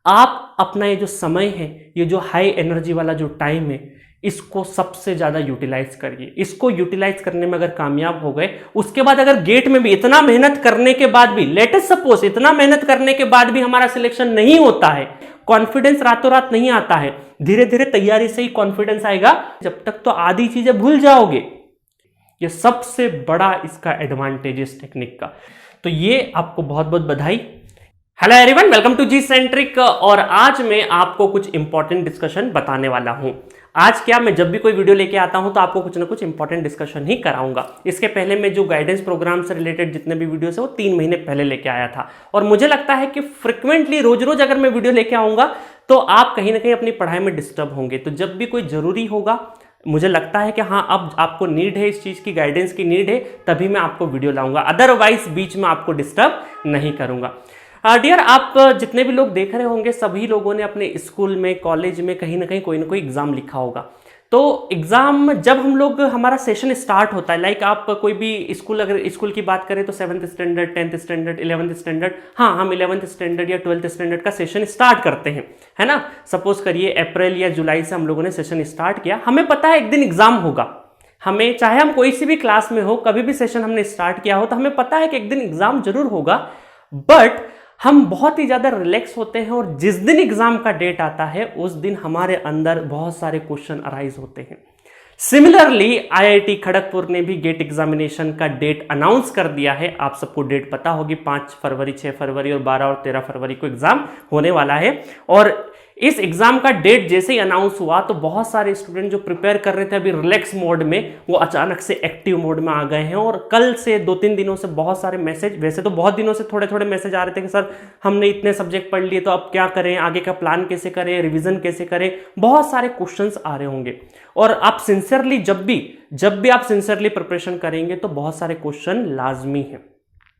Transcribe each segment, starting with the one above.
आप अपना ये जो समय है, ये जो हाई एनर्जी वाला जो टाइम है, इसको सबसे ज्यादा यूटिलाइज करिए। इसको यूटिलाइज करने में अगर कामयाब हो गए, उसके बाद अगर गेट में भी इतना मेहनत करने के बाद भी, लेट अस सपोज इतना मेहनत करने के बाद भी हमारा सिलेक्शन नहीं होता है, कॉन्फिडेंस रातों रात नहीं आता है, धीरे धीरे तैयारी से ही कॉन्फिडेंस आएगा। जब तक तो आधी चीजें भूल जाओगे। ये सबसे बड़ा इसका एडवांटेज इस टेक्निक का। तो ये आपको बहुत बहुत बधाई। Hello everyone, welcome to G centric. और आज मैं आपको कुछ इंपॉर्टेंट डिस्कशन बताने वाला हूं। आज क्या, मैं जब भी कोई वीडियो लेके आता हूं तो आपको कुछ ना कुछ इंपॉर्टेंट डिस्कशन ही कराऊंगा। इसके पहले मैं जो गाइडेंस प्रोग्राम से रिलेटेड जितने भी वीडियोस है वो 3 महीने पहले लेके आया था। और मुझे लगता है कि फ्रिक्वेंटली रोज रोज अगर मैं वीडियो लेके आऊंगा तो आप कहीं ना कहीं अपनी पढ़ाई में डिस्टर्ब होंगे। तो जब भी कोई जरूरी होगा, मुझे लगता है कि हाँ अब आपको नीड है, इस चीज़ की गाइडेंस की नीड है, तभी मैं आपको वीडियो लाऊंगा। अदरवाइज बीच में आपको डिस्टर्ब नहीं करूंगा। डियर, आप जितने भी लोग देख रहे होंगे, सभी लोगों ने अपने स्कूल में, कॉलेज में कहीं ना कहीं कोई ना कोई एग्जाम लिखा होगा। तो एग्जाम जब हम लोग, हमारा सेशन स्टार्ट होता है, लाइक आप कोई भी स्कूल, अगर स्कूल की बात करें तो 7th standard, 10th standard, 11th standard, हाँ हम 11th स्टैंडर्ड या 12th स्टैंडर्ड का सेशन स्टार्ट करते हैं, है ना। सपोज करिए अप्रैल या जुलाई से हम लोगों ने सेशन स्टार्ट किया। हमें पता है एक दिन एग्जाम होगा, हमें चाहे हम कोई सी भी क्लास में हो, कभी भी सेशन हमने स्टार्ट किया हो, तो हमें पता है कि एक दिन एग्जाम जरूर होगा। बट हम बहुत ही ज्यादा रिलैक्स होते हैं और जिस दिन एग्जाम का डेट आता है उस दिन हमारे अंदर बहुत सारे क्वेश्चन अराइज होते हैं। सिमिलरली आईआईटी खड़गपुर ने भी गेट एग्जामिनेशन का डेट अनाउंस कर दिया है। आप सबको डेट पता होगी, 5 फरवरी, 6 फरवरी और 12 और 13 फरवरी को एग्जाम होने वाला है। और इस एग्जाम का डेट जैसे ही अनाउंस हुआ तो बहुत सारे स्टूडेंट जो प्रिपेयर कर रहे थे अभी रिलैक्स मोड में, वो अचानक से एक्टिव मोड में आ गए हैं। और कल से 2-3 दिनों से बहुत सारे मैसेज, वैसे तो बहुत दिनों से थोड़े थोड़े मैसेज आ रहे थे कि सर हमने इतने सब्जेक्ट पढ़ लिए तो अब क्या करें, आगे का प्लान कैसे करें, रिविजन कैसे करें, बहुत सारे क्वेश्चंस आ रहे होंगे। और आप सिंसियरली जब भी आप सिंसियरली प्रिपरेशन करेंगे तो बहुत सारे क्वेश्चन लाजमी है।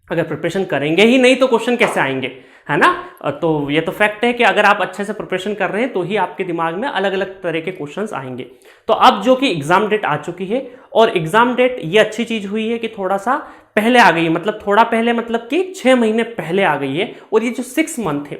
अगर प्रिपरेशन करेंगे ही नहीं तो क्वेश्चन कैसे आएंगे, है ना। तो ये तो फैक्ट है कि अगर आप अच्छे से प्रिपरेशन कर रहे हैं तो ही आपके दिमाग में अलग अलग तरह के क्वेश्चंस आएंगे। तो अब जो कि एग्जाम डेट आ चुकी है, और एग्जाम डेट ये अच्छी चीज हुई है कि थोड़ा सा पहले आ गई है, मतलब थोड़ा पहले, मतलब कि 6 महीने पहले आ गई है। और ये जो 6 मंथ है,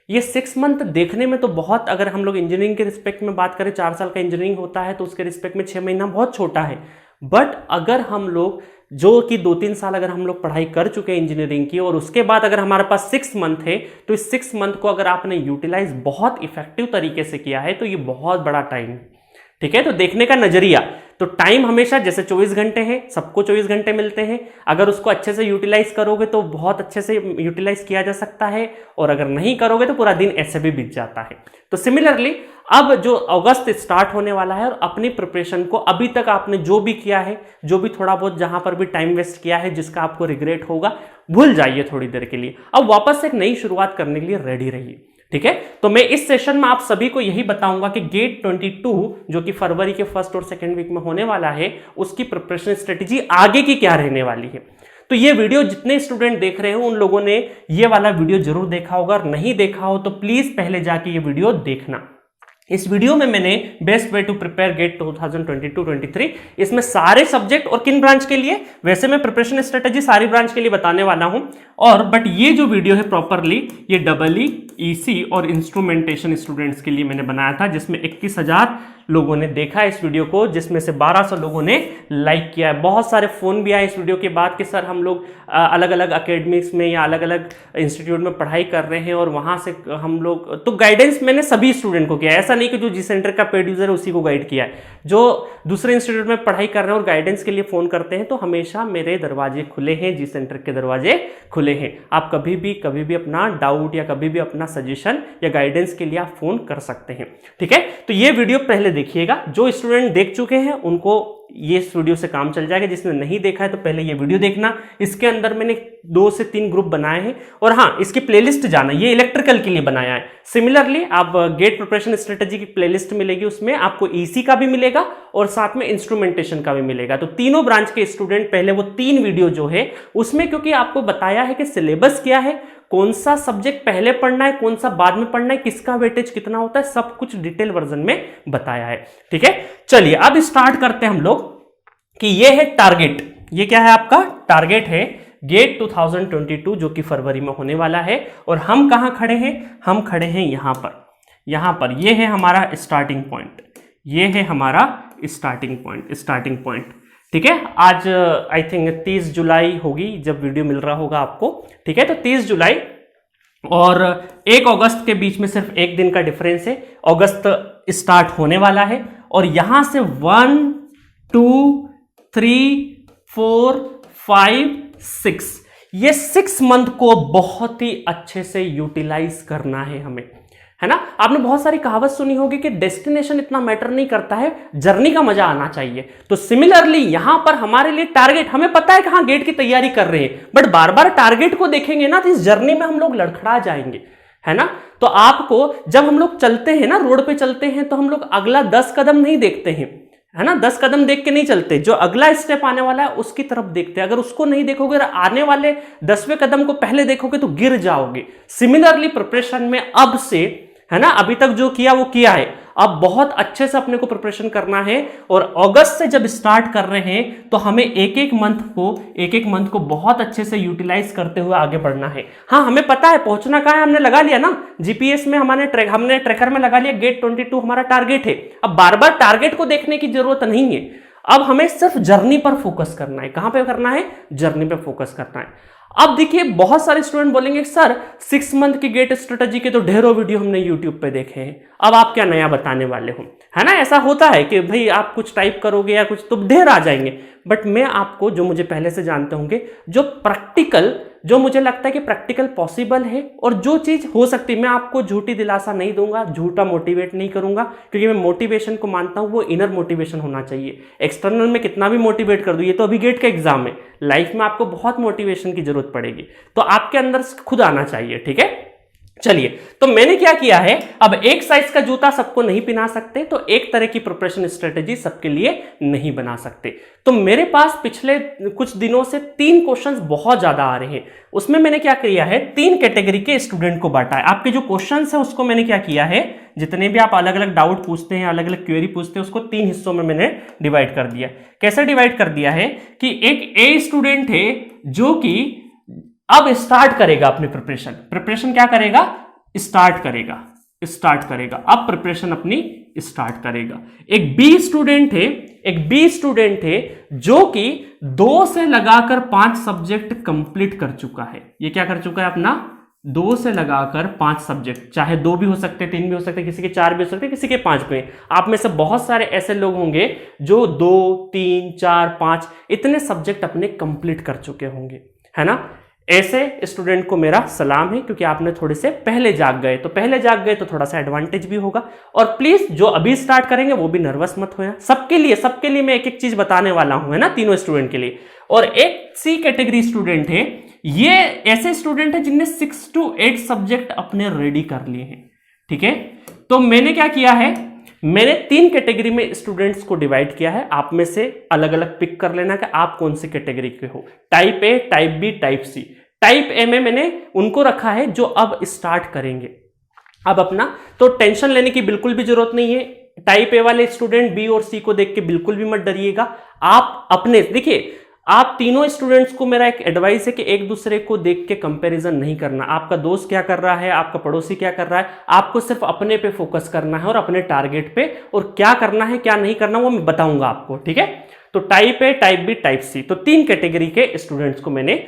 ये 6 मंथ देखने में तो बहुत, अगर हम लोग इंजीनियरिंग के रिस्पेक्ट में बात करें, 4 साल का इंजीनियरिंग होता है तो उसके रिस्पेक्ट में 6 महीना बहुत छोटा है। बट अगर हम लोग जो कि 2-3 साल अगर हम लोग पढ़ाई कर चुके हैं इंजीनियरिंग की, और उसके बाद अगर हमारे पास 6 मंथ है, तो इस 6 मंथ को अगर आपने यूटिलाइज बहुत इफेक्टिव तरीके से किया है तो ये बहुत बड़ा टाइम है। ठीक है, तो देखने का नजरिया, तो टाइम हमेशा जैसे 24 घंटे है, सबको 24 घंटे मिलते हैं, अगर उसको अच्छे से यूटिलाइज करोगे तो बहुत अच्छे से यूटिलाइज किया जा सकता है, और अगर नहीं करोगे तो पूरा दिन ऐसे भी बीत जाता है। तो सिमिलरली अब जो अगस्त स्टार्ट होने वाला है, और अपनी प्रिपरेशन को अभी तक आपने जो भी किया है, जो भी थोड़ा बहुत जहां पर भी टाइम वेस्ट किया है, जिसका आपको रिग्रेट होगा, भूल जाइए थोड़ी देर के लिए। अब वापस एक नई शुरुआत करने के लिए रेडी रहिए। ठीक है, तो मैं इस सेशन में आप सभी को यही बताऊंगा कि गेट 22 जो कि फरवरी के 1st और 2nd वीक में होने वाला है, उसकी प्रिपरेशन स्ट्रेटेजी आगे की क्या रहने वाली है। तो ये वीडियो जितने स्टूडेंट देख रहे हो उन लोगों ने ये वाला वीडियो जरूर देखा होगा, और नहीं देखा हो तो प्लीज पहले जाके ये वीडियो देखना। इस वीडियो में मैंने best way to prepare GATE 2022-23, इसमें सारे सब्जेक्ट और किन ब्रांच के लिए, वैसे मैं प्रिपरेशन स्ट्रेटेजी सारी ब्रांच के लिए बताने वाला हूं। और बट ये जो वीडियो है प्रॉपरली ये EE, EC और इंस्ट्रूमेंटेशन स्टूडेंट्स के लिए मैंने बनाया था, जिसमें 21,000 लोगों ने देखा इस वीडियो को, जिसमें से 1200 लोगों ने लाइक किया है। बहुत सारे फोन भी आए इस वीडियो के बाद कि सर हम लोग अलग अलग अकेडमिक्स में या अलग अलग इंस्टीट्यूट में पढ़ाई कर रहे हैं और वहां से हम लोग, तो गाइडेंस मैंने सभी स्टूडेंट को किया है। ऐसा नहीं कि जो जी सेंटर का पेड यूजर है उसी को गाइड किया है। जो दूसरे इंस्टीट्यूट में पढ़ाई कर रहे हैं और गाइडेंस के लिए फोन करते हैं, तो हमेशा मेरे दरवाजे खुले हैं, जी सेंटर के दरवाजे खुले हैं। आप कभी भी अपना डाउट या कभी भी अपना सजेशन या गाइडेंस के लिए आप फोन कर सकते हैं। ठीक है, तो ये वीडियो पहले देखिएगा। जो स्टूडेंट देख चुके हैं उनको ये इस वीडियो से काम चल जाएगा, जिसने नहीं देखा है तो पहले ये वीडियो देखना। इसके अंदर मैंने 2 से 3 ग्रुप बनाए हैं, और हाँ इसकी प्लेलिस्ट जाना, ये इलेक्ट्रिकल के लिए बनाया है। सिमिलरली आप गेट प्रिपरेशन स्ट्रेटेजी की प्लेलिस्ट मिलेगी, उसमें आपको ईसी का भी मिलेगा और साथ में इंस्ट्रूमेंटेशन का भी मिलेगा। तो तीनों ब्रांच के स्टूडेंट पहले वो 3 वीडियो जो है उसमें, क्योंकि आपको बताया है कि सिलेबस क्या है, कौन सा सब्जेक्ट पहले पढ़ना है, कौन सा बाद में पढ़ना है, किसका वेटेज कितना होता है, सब कुछ डिटेल वर्जन में बताया है। ठीक है, चलिए अब स्टार्ट करते हैं हम लोग कि ये है टारगेट। ये क्या है, आपका टारगेट है गेट 2022 जो कि फरवरी में होने वाला है। और हम कहाँ खड़े हैं? हम खड़े हैं यहाँ पर ये है हमारा स्टार्टिंग पॉइंट, ये है हमारा स्टार्टिंग पॉइंट। ठीक है, आज आई थिंक 30 जुलाई होगी जब वीडियो मिल रहा होगा आपको। ठीक है, तो 30 जुलाई और 1 अगस्त के बीच में सिर्फ एक दिन का डिफरेंस है। अगस्त स्टार्ट होने वाला है और यहां से 1 2 3 4 5 6 ये 6 मंथ को बहुत ही अच्छे से यूटिलाइज करना है हमें, है ना। आपने बहुत सारी कहावत सुनी होगी कि डेस्टिनेशन इतना मैटर नहीं करता है, जर्नी का मजा आना चाहिए। तो सिमिलरली यहां पर हमारे लिए टारगेट, हमें पता है कि हाँ गेट की तैयारी कर रहे हैं, बट बार बार टारगेट को देखेंगे ना तो इस जर्नी में हम लोग लड़खड़ा जाएंगे, है ना। तो आपको जब हम लोग चलते हैं ना, रोड पे चलते हैं, तो हम लोग अगला 10 कदम नहीं देखते हैं, है ना। 10 कदम देख के नहीं चलते, जो अगला स्टेप आने वाला है उसकी तरफ देखते हैं। अगर उसको नहीं देखोगे, आने वाले 10वें कदम को पहले देखोगे तो गिर जाओगे। सिमिलरली प्रिपरेशन में अब से, है ना, अभी तक जो किया वो किया है, अब बहुत अच्छे से अपने को प्रिपरेशन करना है। और अगस्त से जब स्टार्ट कर रहे हैं तो हमें एक एक मंथ को बहुत अच्छे से यूटिलाइज करते हुए आगे बढ़ना है। हाँ, हमें पता है पहुंचना कहाँ है, हमने लगा लिया ना जीपीएस में, हमने ट्रैकर में लगा लिया गेट 22 हमारा टारगेट है। अब बार बार टारगेट को देखने की जरूरत नहीं है, अब हमें सिर्फ जर्नी पर फोकस करना है। कहां पे करना है? जर्नी पे फोकस करना है। अब देखिए, बहुत सारे स्टूडेंट बोलेंगे सर 6 मंथ की गेट स्ट्रेटजी के तो ढेरों वीडियो हमने यूट्यूब पे देखे हैं, अब आप क्या नया बताने वाले हो, है ना। ऐसा होता है कि भाई आप कुछ टाइप करोगे या कुछ तो ढेर आ जाएंगे। बट मैं आपको, जो मुझे पहले से जानते होंगे, जो प्रैक्टिकल, जो मुझे लगता है कि प्रैक्टिकल पॉसिबल है और जो चीज हो सकती है, मैं आपको झूठी दिलासा नहीं दूंगा, झूठा मोटिवेट नहीं करूंगा, क्योंकि मैं मोटिवेशन को मानता हूं वो इनर मोटिवेशन होना चाहिए। एक्सटर्नल में कितना भी मोटिवेट कर दूं, ये तो अभी गेट का एग्जाम है, लाइफ में आपको बहुत मोटिवेशन की जरूरत पड़ेगी, तो आपके अंदर खुद आना चाहिए। ठीक है, चलिए, तो मैंने क्या किया है, अब एक साइज का जूता सबको नहीं पहना सकते, तो एक तरह की प्रिपरेशन स्ट्रेटेजी सबके लिए नहीं बना सकते। तो मेरे पास पिछले कुछ दिनों से 3 क्वेश्चंस बहुत ज्यादा आ रहे हैं। उसमें मैंने क्या किया है, 3 कैटेगरी के स्टूडेंट को बांटा है। आपके जो क्वेश्चंस है उसको मैंने क्या किया है, जितने भी आप अलग अलग डाउट पूछते हैं, अलग अलग क्वेरी पूछते हैं, उसको 3 हिस्सों में मैंने डिवाइड कर दिया। कैसे डिवाइड कर दिया है कि एक ए स्टूडेंट है जो कि अब स्टार्ट करेगा अपनी प्रिपरेशन क्या करेगा, स्टार्ट करेगा, अब प्रिपरेशन अपनी स्टार्ट करेगा। एक बी स्टूडेंट है जो कि 2 से लगाकर 5 सब्जेक्ट कंप्लीट कर चुका है। ये क्या कर चुका है अपना, 2 से लगाकर 5 सब्जेक्ट, चाहे 2 भी हो सकते, 3 भी हो सकते, किसी के 4 भी हो सकते, किसी के 5 भी। आप में से बहुत सारे ऐसे लोग होंगे जो 2 3 4 5 इतने सब्जेक्ट अपने कंप्लीट कर चुके होंगे, है ना। ऐसे स्टूडेंट को मेरा सलाम है, क्योंकि आपने थोड़े से पहले जाग गए, तो थोड़ा सा एडवांटेज भी होगा। और प्लीज जो अभी स्टार्ट करेंगे वो भी नर्वस मत होना, सबके लिए मैं एक एक चीज बताने वाला हूं, है ना, तीनों स्टूडेंट के लिए। और एक सी कैटेगरी स्टूडेंट है, ये ऐसे स्टूडेंट है जिनने 6 to 8 सब्जेक्ट अपने रेडी कर लिए हैं। ठीक है, तो मैंने क्या किया है, मैंने 3 कैटेगरी में स्टूडेंट्स को डिवाइड किया है। आप में से अलग अलग पिक कर लेना कि आप कौन सी कैटेगरी के हो, type A, type B, type C. Type A में मैंने उनको रखा है जो अब स्टार्ट करेंगे अब अपना, तो टेंशन लेने की बिल्कुल भी जरूरत नहीं है। टाइप ए वाले स्टूडेंट बी और सी को देख के बिल्कुल भी मत डरिएगा। आप अपने देखिए, आप तीनों स्टूडेंट्स को मेरा एक एडवाइस है कि एक दूसरे को देख के कंपैरिजन नहीं करना। आपका दोस्त क्या कर रहा है, आपका पड़ोसी क्या कर रहा है, आपको सिर्फ अपने पे फोकस करना है और अपने टारगेट पे, और क्या करना है क्या नहीं करना वो मैं बताऊंगा आपको। ठीक है, तो type A, type B, type C, तो 3 कैटेगरी के स्टूडेंट्स को मैंने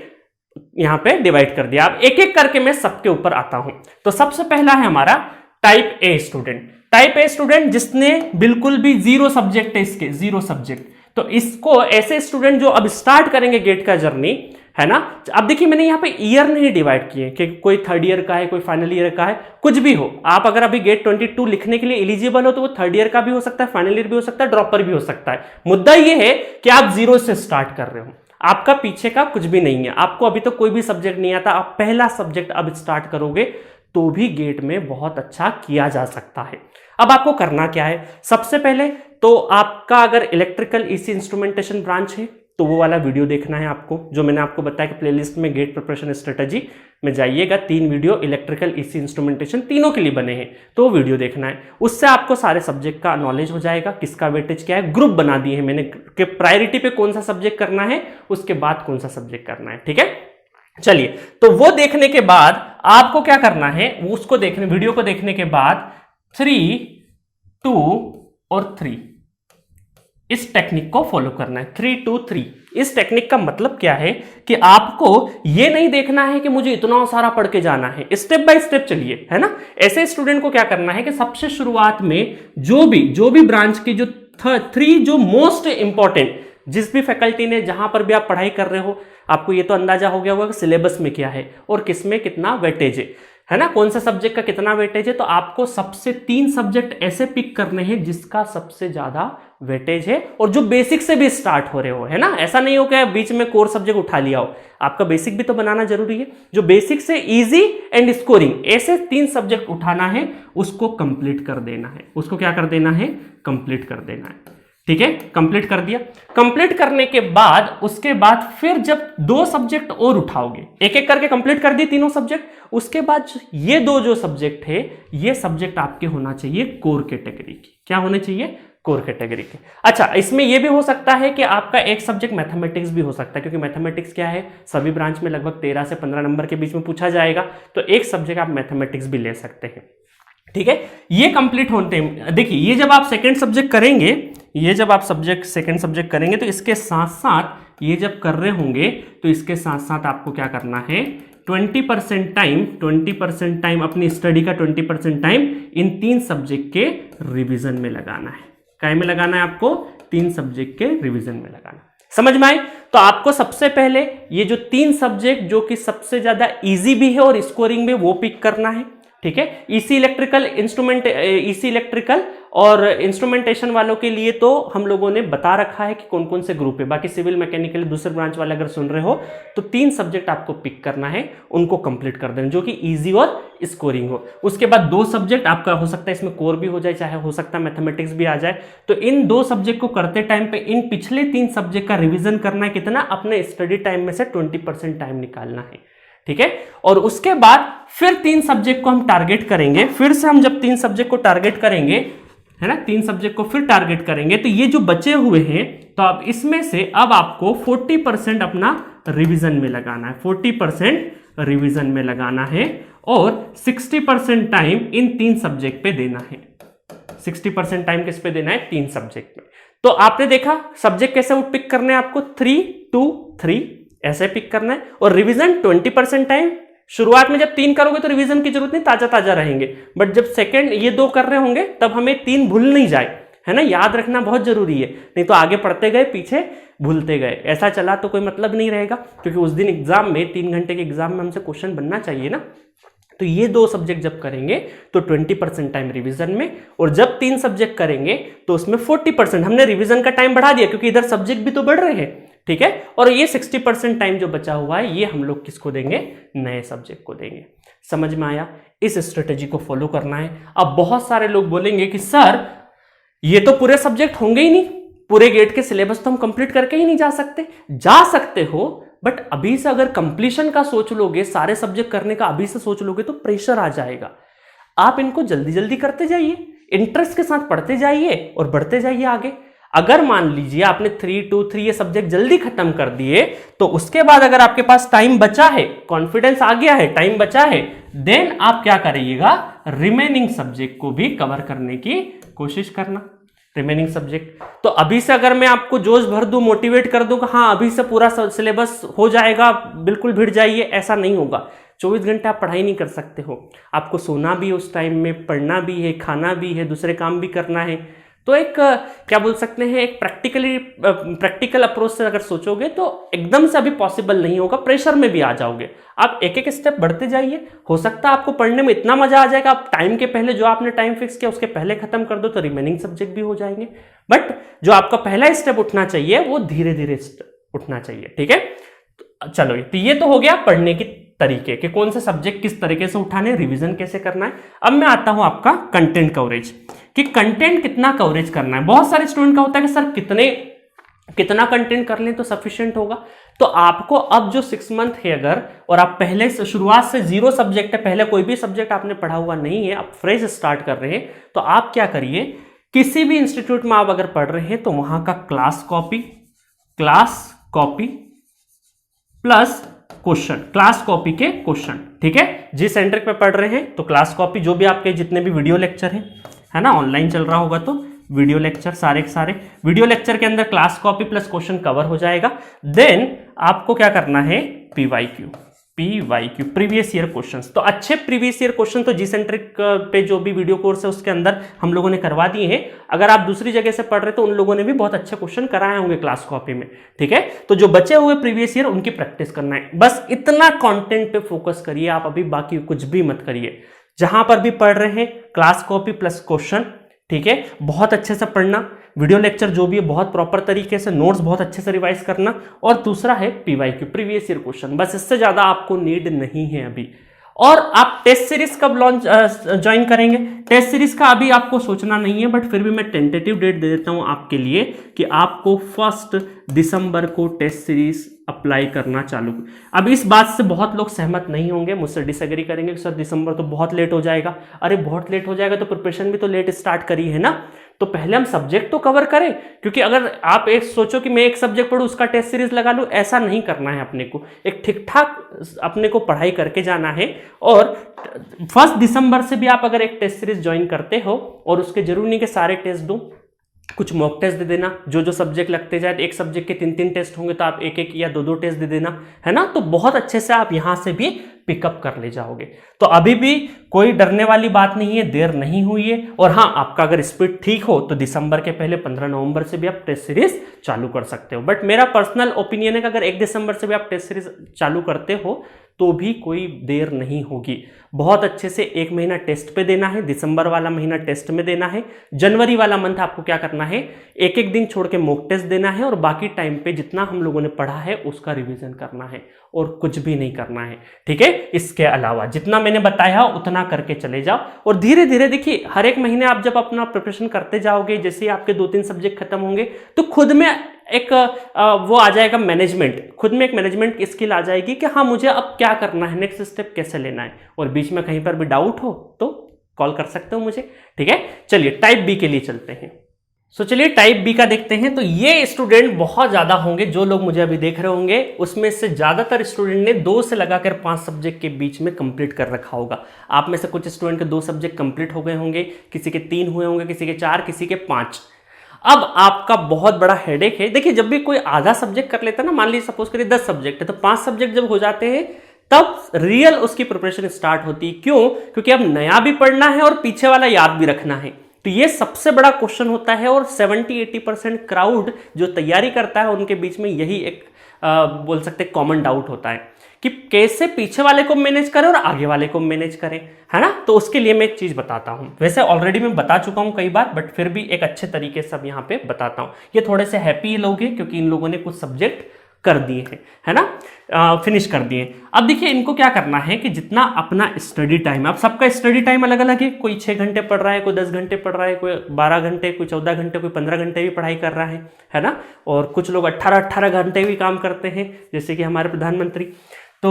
यहां पे डिवाइड कर दिया। अब एक एक करके मैं सबके ऊपर आता हूं। तो सबसे पहला है हमारा टाइप ए स्टूडेंट, जिसने बिल्कुल भी 0 सब्जेक्ट है, इसके 0 सब्जेक्ट। तो इसको, ऐसे स्टूडेंट जो अब स्टार्ट करेंगे गेट का जर्नी, है ना। अब देखिए, मैंने यहाँ पे ईयर नहीं डिवाइड किए कि कोई 3rd ईयर का है, कोई फाइनल ईयर का है, कुछ भी हो। आप अगर अभी गेट 22 लिखने के लिए एलिजिबल हो तो वो 3rd ईयर का भी हो सकता है, फाइनल ईयर भी हो सकता है, ड्रॉपर भी हो सकता है। मुद्दा ये है कि आप 0 से स्टार्ट कर रहे हो, आपका पीछे का कुछ भी नहीं है, आपको अभी तो कोई भी सब्जेक्ट नहीं आता, आप पहला सब्जेक्ट अब स्टार्ट करोगे तो भी गेट में बहुत अच्छा किया जा सकता है। अब आपको करना क्या है, सबसे पहले तो आपका अगर इलेक्ट्रिकल ईसी इंस्ट्रूमेंटेशन ब्रांच है तो वो वाला वीडियो देखना है आपको, जो मैंने आपको बताया कि प्लेलिस्ट में गेट प्रिपरेशन स्ट्रेटजी में जाइएगा, 3 वीडियो इलेक्ट्रिकल, ईसी, इंस्ट्रूमेंटेशन तीनों के लिए बने हैं, तो वो वीडियो देखना है। उससे आपको सारे सब्जेक्ट का नॉलेज हो जाएगा, किसका वेटेज क्या है। ग्रुप बना दिए हैं मैंने कि प्रायोरिटी पे कौन सा सब्जेक्ट करना है, उसके बाद कौन सा सब्जेक्ट करना है, ठीक है। चलिए, तो वो देखने के बाद आपको क्या करना है, उसको देखने, वीडियो को देखने के बाद 3, 2 और 3 इस टेक्निक को फॉलो करना है। 3, 2, 3 इस टेक्निक का मतलब क्या है कि आपको ये नहीं देखना है कि मुझे इतना सारा पढ़ के जाना है, स्टेप बाय स्टेप चलिए, है ना। ऐसे स्टूडेंट को क्या करना है कि सबसे शुरुआत में जो भी ब्रांच की जो 3 जो मोस्ट इंपॉर्टेंट, जिस भी फैकल्टी ने जहां पर भी आप पढ़ाई कर रहे हो, आपको ये तो अंदाजा हो गया होगा कि सिलेबस में क्या है और किसमें कितना वेटेज है ना, कौन सा सब्जेक्ट का कितना वेटेज है। तो आपको सबसे 3 सब्जेक्ट ऐसे पिक करने हैं जिसका सबसे ज्यादा वेटेज है और जो बेसिक से भी स्टार्ट हो रहे हो, है ना। ऐसा नहीं हो कि बीच में कोर सब्जेक्ट उठा लिया हो, आपका बेसिक भी तो बनाना जरूरी है। जो बेसिक से इजी एंड स्कोरिंग, ऐसे 3 सब्जेक्ट उठाना है, उसको कंप्लीट कर देना है। उसको क्या कर देना है, कंप्लीट कर देना है, ठीक है। कंप्लीट कर दिया। कंप्लीट करने के बाद उसके बाद फिर जब 2 सब्जेक्ट और उठाओगे, एक एक करके कंप्लीट कर दिए तीनों सब्जेक्ट, उसके बाद ये 2 जो सब्जेक्ट है, ये सब्जेक्ट आपके होना चाहिए कोर कैटेगरी के। क्या होने चाहिए, कोर कैटेगरी के। अच्छा, इसमें यह भी हो सकता है कि आपका एक सब्जेक्ट मैथमेटिक्स भी हो सकता है, क्योंकि मैथमेटिक्स क्या है, सभी ब्रांच में लगभग 13 से 15 नंबर के बीच में पूछा जाएगा, तो एक सब्जेक्ट आप मैथमेटिक्स भी ले सकते हैं, ठीक है। ये कंप्लीट होते हैं। देखिए, ये जब आप सेकंड सब्जेक्ट करेंगे, ये जब आप सेकंड सब्जेक्ट करेंगे, तो इसके साथ साथ ये जब कर रहे होंगे, तो इसके साथ साथ आपको क्या करना है, 20% टाइम अपनी स्टडी का 20% टाइम इन 3 सब्जेक्ट के रिवीजन में लगाना है। काय में लगाना है आपको, 3 सब्जेक्ट के रिवीजन में लगाना। समझ में आए। तो आपको सबसे पहले ये जो 3 सब्जेक्ट जो कि सबसे ज्यादा इजी भी है और स्कोरिंग में, वो पिक करना है, ठीक है। ईसी इलेक्ट्रिकल और इंस्ट्रूमेंटेशन वालों के लिए तो हम लोगों ने बता रखा है कि कौन कौन से ग्रुप है। बाकी सिविल, मैकेनिकल, दूसरे ब्रांच वाले अगर सुन रहे हो तो 3 सब्जेक्ट आपको पिक करना है, उनको कंप्लीट कर देना, जो कि इजी और स्कोरिंग हो। उसके बाद 2 सब्जेक्ट आपका हो सकता है इसमें कोर भी हो जाए, चाहे हो सकता है मैथमेटिक्स भी आ जाए। तो इन 2 सब्जेक्ट को करते टाइम पे इन पिछले 3 सब्जेक्ट का रिविजन करना है। कितना, अपने स्टडी टाइम में से 20% टाइम निकालना है, ठीक है। और उसके बाद फिर 3 सब्जेक्ट को हम टारगेट करेंगे। फिर से हम जब 3 सब्जेक्ट को टारगेट करेंगे, है ना, 3 सब्जेक्ट को फिर टारगेट करेंगे, तो ये जो बचे हुए हैं, तो अब इसमें से अब आपको 40% अपना रिवीजन में लगाना है, 40% रिवीजन में लगाना है और 60% टाइम इन 3 सब्जेक्ट पे देना है। 60% टाइम किस पे देना है, 3 सब्जेक्ट में। तो आपने देखा सब्जेक्ट कैसे पिक करने हैं आपको, 3, 2, 3 ऐसे पिक करना है। और रिवीजन 20% टाइम, शुरुआत में जब 3 करोगे तो रिवीजन की जरूरत नहीं, ताजा ताजा रहेंगे। बट जब सेकंड ये 2 कर रहे होंगे, तब हमें 3 भूल नहीं जाए, है ना, याद रखना बहुत जरूरी है। नहीं तो आगे पढ़ते गए, पीछे भूलते गए, ऐसा चला तो कोई मतलब नहीं रहेगा। क्योंकि उस दिन एग्जाम में, 3 घंटे के एग्जाम में हमसे क्वेश्चन बनना चाहिए ना। तो ये 2 सब्जेक्ट जब करेंगे तो 20% टाइम रिवीजन में, और जब 3 सब्जेक्ट करेंगे तो उसमें 40% हमने रिवीजन का टाइम बढ़ा दिया, क्योंकि इधर सब्जेक्ट भी तो बढ़ रहे हैं, ठीक है। और ये 60% टाइम जो बचा हुआ है, ये हम लोग किसको देंगे, नए सब्जेक्ट को देंगे। समझ में आया। इस स्ट्रेटेजी को फॉलो करना है। अब बहुत सारे लोग बोलेंगे कि सर ये तो पूरे सब्जेक्ट होंगे ही नहीं, पूरे गेट के सिलेबस तो हम कंप्लीट करके ही नहीं जा सकते। जा सकते हो, बट अभी से अगर कंप्लीशन का सोच लोगे, सारे सब्जेक्ट करने का अभी से सोच लोगे, तो प्रेशर आ जाएगा। आप इनको जल्दी जल्दी करते जाइए, इंटरेस्ट के साथ पढ़ते जाइए और बढ़ते जाइए आगे। अगर मान लीजिए आपने 3, 2, 3 ये सब्जेक्ट जल्दी खत्म कर दिए, तो उसके बाद अगर आपके पास टाइम बचा है, कॉन्फिडेंस आ गया है, टाइम बचा है, देन आप क्या करिएगा, रिमेनिंग सब्जेक्ट को भी कवर करने की कोशिश करना। रिमेनिंग सब्जेक्ट तो अभी से अगर मैं आपको जोश भर दूं, मोटिवेट कर दूं कि हाँ अभी से पूरा सिलेबस हो जाएगा, बिल्कुल भिड़ जाइए, ऐसा नहीं होगा। 24 घंटे आप पढ़ाई नहीं कर सकते हो, आपको सोना भी है उस टाइम में, पढ़ना भी है, खाना भी है, दूसरे काम भी करना है। तो एक क्या बोल सकते हैं, एक प्रैक्टिकल अप्रोच से अगर सोचोगे तो एकदम से अभी पॉसिबल नहीं होगा, प्रेशर में भी आ जाओगे। आप एक एक स्टेप बढ़ते जाइए। हो सकता है आपको पढ़ने में इतना मजा आ जाएगा, आप टाइम के पहले जो आपने टाइम फिक्स किया उसके पहले खत्म कर दो तो रिमेनिंग सब्जेक्ट भी हो जाएंगे। बट जो आपका पहला स्टेप उठना चाहिए वो धीरे धीरे उठना चाहिए, ठीक है। चलो ये तो हो गया पढ़ने की तरीके कि कौन से सब्जेक्ट किस तरीके से उठाने, रिवीजन कैसे करना है। अब मैं आता हूं आपका कंटेंट कवरेज, कि कंटेंट कितना कवरेज करना है। बहुत सारे स्टूडेंट का होता है कि सर कितने कितना कंटेंट कर लें तो सफिशिएंट होगा। तो आपको अब जो 6 मंथ है अगर, और आप पहले से शुरुआत से 0 सब्जेक्ट है, पहले कोई भी सब्जेक्ट आपने पढ़ा हुआ नहीं है, आप फ्रेश स्टार्ट कर रहे हैं, तो आप क्या करिए, किसी भी इंस्टीट्यूट में आप अगर पढ़ रहे हैं तो वहां का class copy plus question, class copy के क्वेश्चन, ठीक है। जिस सेंटर पे पढ़ रहे हैं तो क्लास कॉपी, जो भी आपके जितने भी वीडियो लेक्चर हैं, है ना, ऑनलाइन चल रहा होगा तो वीडियो लेक्चर, सारे के सारे वीडियो लेक्चर के अंदर class copy plus question cover हो जाएगा। देन आपको क्या करना है, पीवाईक्यू प्रीवियस ईयर क्वेश्चंस। तो अच्छे प्रीवियस ईयर क्वेश्चन तो जी सेंट्रिक पे जो भी वीडियो कोर्स है उसके अंदर हम लोगों ने करवा दिए हैं। अगर आप दूसरी जगह से पढ़ रहे तो उन लोगों ने भी बहुत अच्छे क्वेश्चन कराए होंगे क्लास कॉपी में, ठीक है। तो जो बचे हुए प्रीवियस ईयर उनकी प्रैक्टिस करना है, बस इतना कंटेंट पे फोकस करिए आप, अभी बाकी कुछ भी मत करिए। जहां पर भी पढ़ रहे हैं क्लास कॉपी प्लस क्वेश्चन, ठीक है, बहुत अच्छे से पढ़ना, वीडियो लेक्चर जो भी है बहुत प्रॉपर तरीके से, नोट्स बहुत अच्छे से रिवाइज करना, और दूसरा है पीवाईक्यू प्रीवियस ईयर क्वेश्चन। बस इससे ज्यादा आपको नीड नहीं है अभी। और आप टेस्ट सीरीज कब लॉन्च ज्वाइन करेंगे, टेस्ट सीरीज का अभी आपको सोचना नहीं है, बट फिर भी मैं टेंटेटिव डेट दे देता हूं आपके लिए कि आपको 1 दिसंबर को टेस्ट सीरीज अप्लाई करना चालू। अब इस बात से बहुत लोग सहमत नहीं होंगे, मुझसे डिसएग्री करेंगे कि सर दिसंबर तो बहुत लेट हो जाएगा। अरे बहुत लेट हो जाएगा तो प्रिपरेशन भी तो लेट स्टार्ट करी है ना, तो पहले हम सब्जेक्ट तो कवर करें। क्योंकि अगर आप एक सोचो कि मैं एक सब्जेक्ट पढ़ूं उसका टेस्ट सीरीज लगा लूं, ऐसा नहीं करना है अपने को। एक ठीक ठाक अपने को पढ़ाई करके जाना है। और 1 दिसंबर से भी आप अगर एक टेस्ट सीरीज ज्वाइन करते हो, और उसके जरूरी नहीं कि सारे टेस्ट दूं, कुछ मॉक टेस्ट दे देना, जो सब्जेक्ट लगते जाए, एक सब्जेक्ट के 3 टेस्ट होंगे तो आप 1 या 2 टेस्ट दे देना, है ना। तो बहुत अच्छे से आप यहां से भी पिकअप कर ले जाओगे। तो अभी भी कोई डरने वाली बात नहीं है, देर नहीं हुई है। और हाँ, आपका अगर स्पीड ठीक हो तो दिसंबर के पहले 15 नवंबर से भी आप टेस्ट सीरीज चालू कर सकते हो। बट मेरा पर्सनल ओपिनियन है कि अगर 1 दिसंबर से भी आप टेस्ट सीरीज चालू करते हो तो भी कोई देर नहीं होगी। बहुत अच्छे से 1 महीना टेस्ट पे देना है, दिसंबर वाला महीना टेस्ट में देना है, जनवरी वाला मंथ आपको क्या करना है, 1 दिन छोड़ के मॉक टेस्ट देना है, और बाकी टाइम पे जितना हम लोगों ने पढ़ा है उसका रिवीजन करना है, और कुछ भी नहीं करना है, ठीक है। इसके अलावा जितना मैंने बताया उतना करके चले जाओ, और धीरे धीरे देखिए हर एक महीने आप जब अपना प्रिपरेशन करते जाओगे, जैसे आपके 2-3 सब्जेक्ट खत्म होंगे तो खुद में एक वो आ जाएगा मैनेजमेंट, खुद में एक मैनेजमेंट की स्किल आ जाएगी कि हाँ मुझे अब क्या करना है, नेक्स्ट स्टेप कैसे लेना है। और बीच में कहीं पर भी डाउट हो तो कॉल कर सकते हो मुझे, ठीक है। चलिए टाइप बी के लिए चलते हैं। चलिए टाइप बी का देखते हैं। तो ये स्टूडेंट बहुत ज्यादा होंगे, जो लोग मुझे अभी देख रहे होंगे उसमें से ज्यादातर स्टूडेंट ने 2 से लगाकर 5 सब्जेक्ट के बीच में कंप्लीट कर रखा होगा। आप में से कुछ स्टूडेंट के 2 सब्जेक्ट कंप्लीट हो गए होंगे, किसी के 3 हुए होंगे, किसी के 4, किसी के 5। अब आपका बहुत बड़ा हेडेक है। देखिए जब भी कोई आधा सब्जेक्ट कर लेता है ना, मान लीजिए सपोज करिए 10 सब्जेक्ट है, तो 5 सब्जेक्ट जब हो जाते हैं तब रियल उसकी प्रिपरेशन स्टार्ट होती है। क्यों? क्योंकि अब नया भी पढ़ना है और पीछे वाला याद भी रखना है। तो ये सबसे बड़ा क्वेश्चन होता है, और 70-80% क्राउड जो तैयारी करता है उनके बीच में यही एक बोल सकते कॉमन डाउट होता है कि कैसे पीछे वाले को मैनेज करें और आगे वाले को मैनेज करें, है ना। तो उसके लिए मैं एक चीज बताता हूं, वैसे ऑलरेडी मैं बता चुका हूं कई बार, बट फिर भी एक अच्छे तरीके से अब यहां पे बताता हूं। ये थोड़े से हैप्पी लोग हैं क्योंकि इन लोगों ने कुछ सब्जेक्ट कर दिए हैं, है ना, फिनिश कर दिए। अब देखिए इनको क्या करना है कि जितना अपना स्टडी टाइम, अब सबका स्टडी टाइम अलग अलग है, कोई 6 घंटे पढ़ रहा है, कोई 10 घंटे पढ़ रहा है, कोई 12 घंटे, कोई 14 घंटे, कोई 15 घंटे भी पढ़ाई कर रहा है ना। और कुछ लोग 18-18 घंटे भी काम करते हैं, जैसे कि हमारे प्रधानमंत्री। तो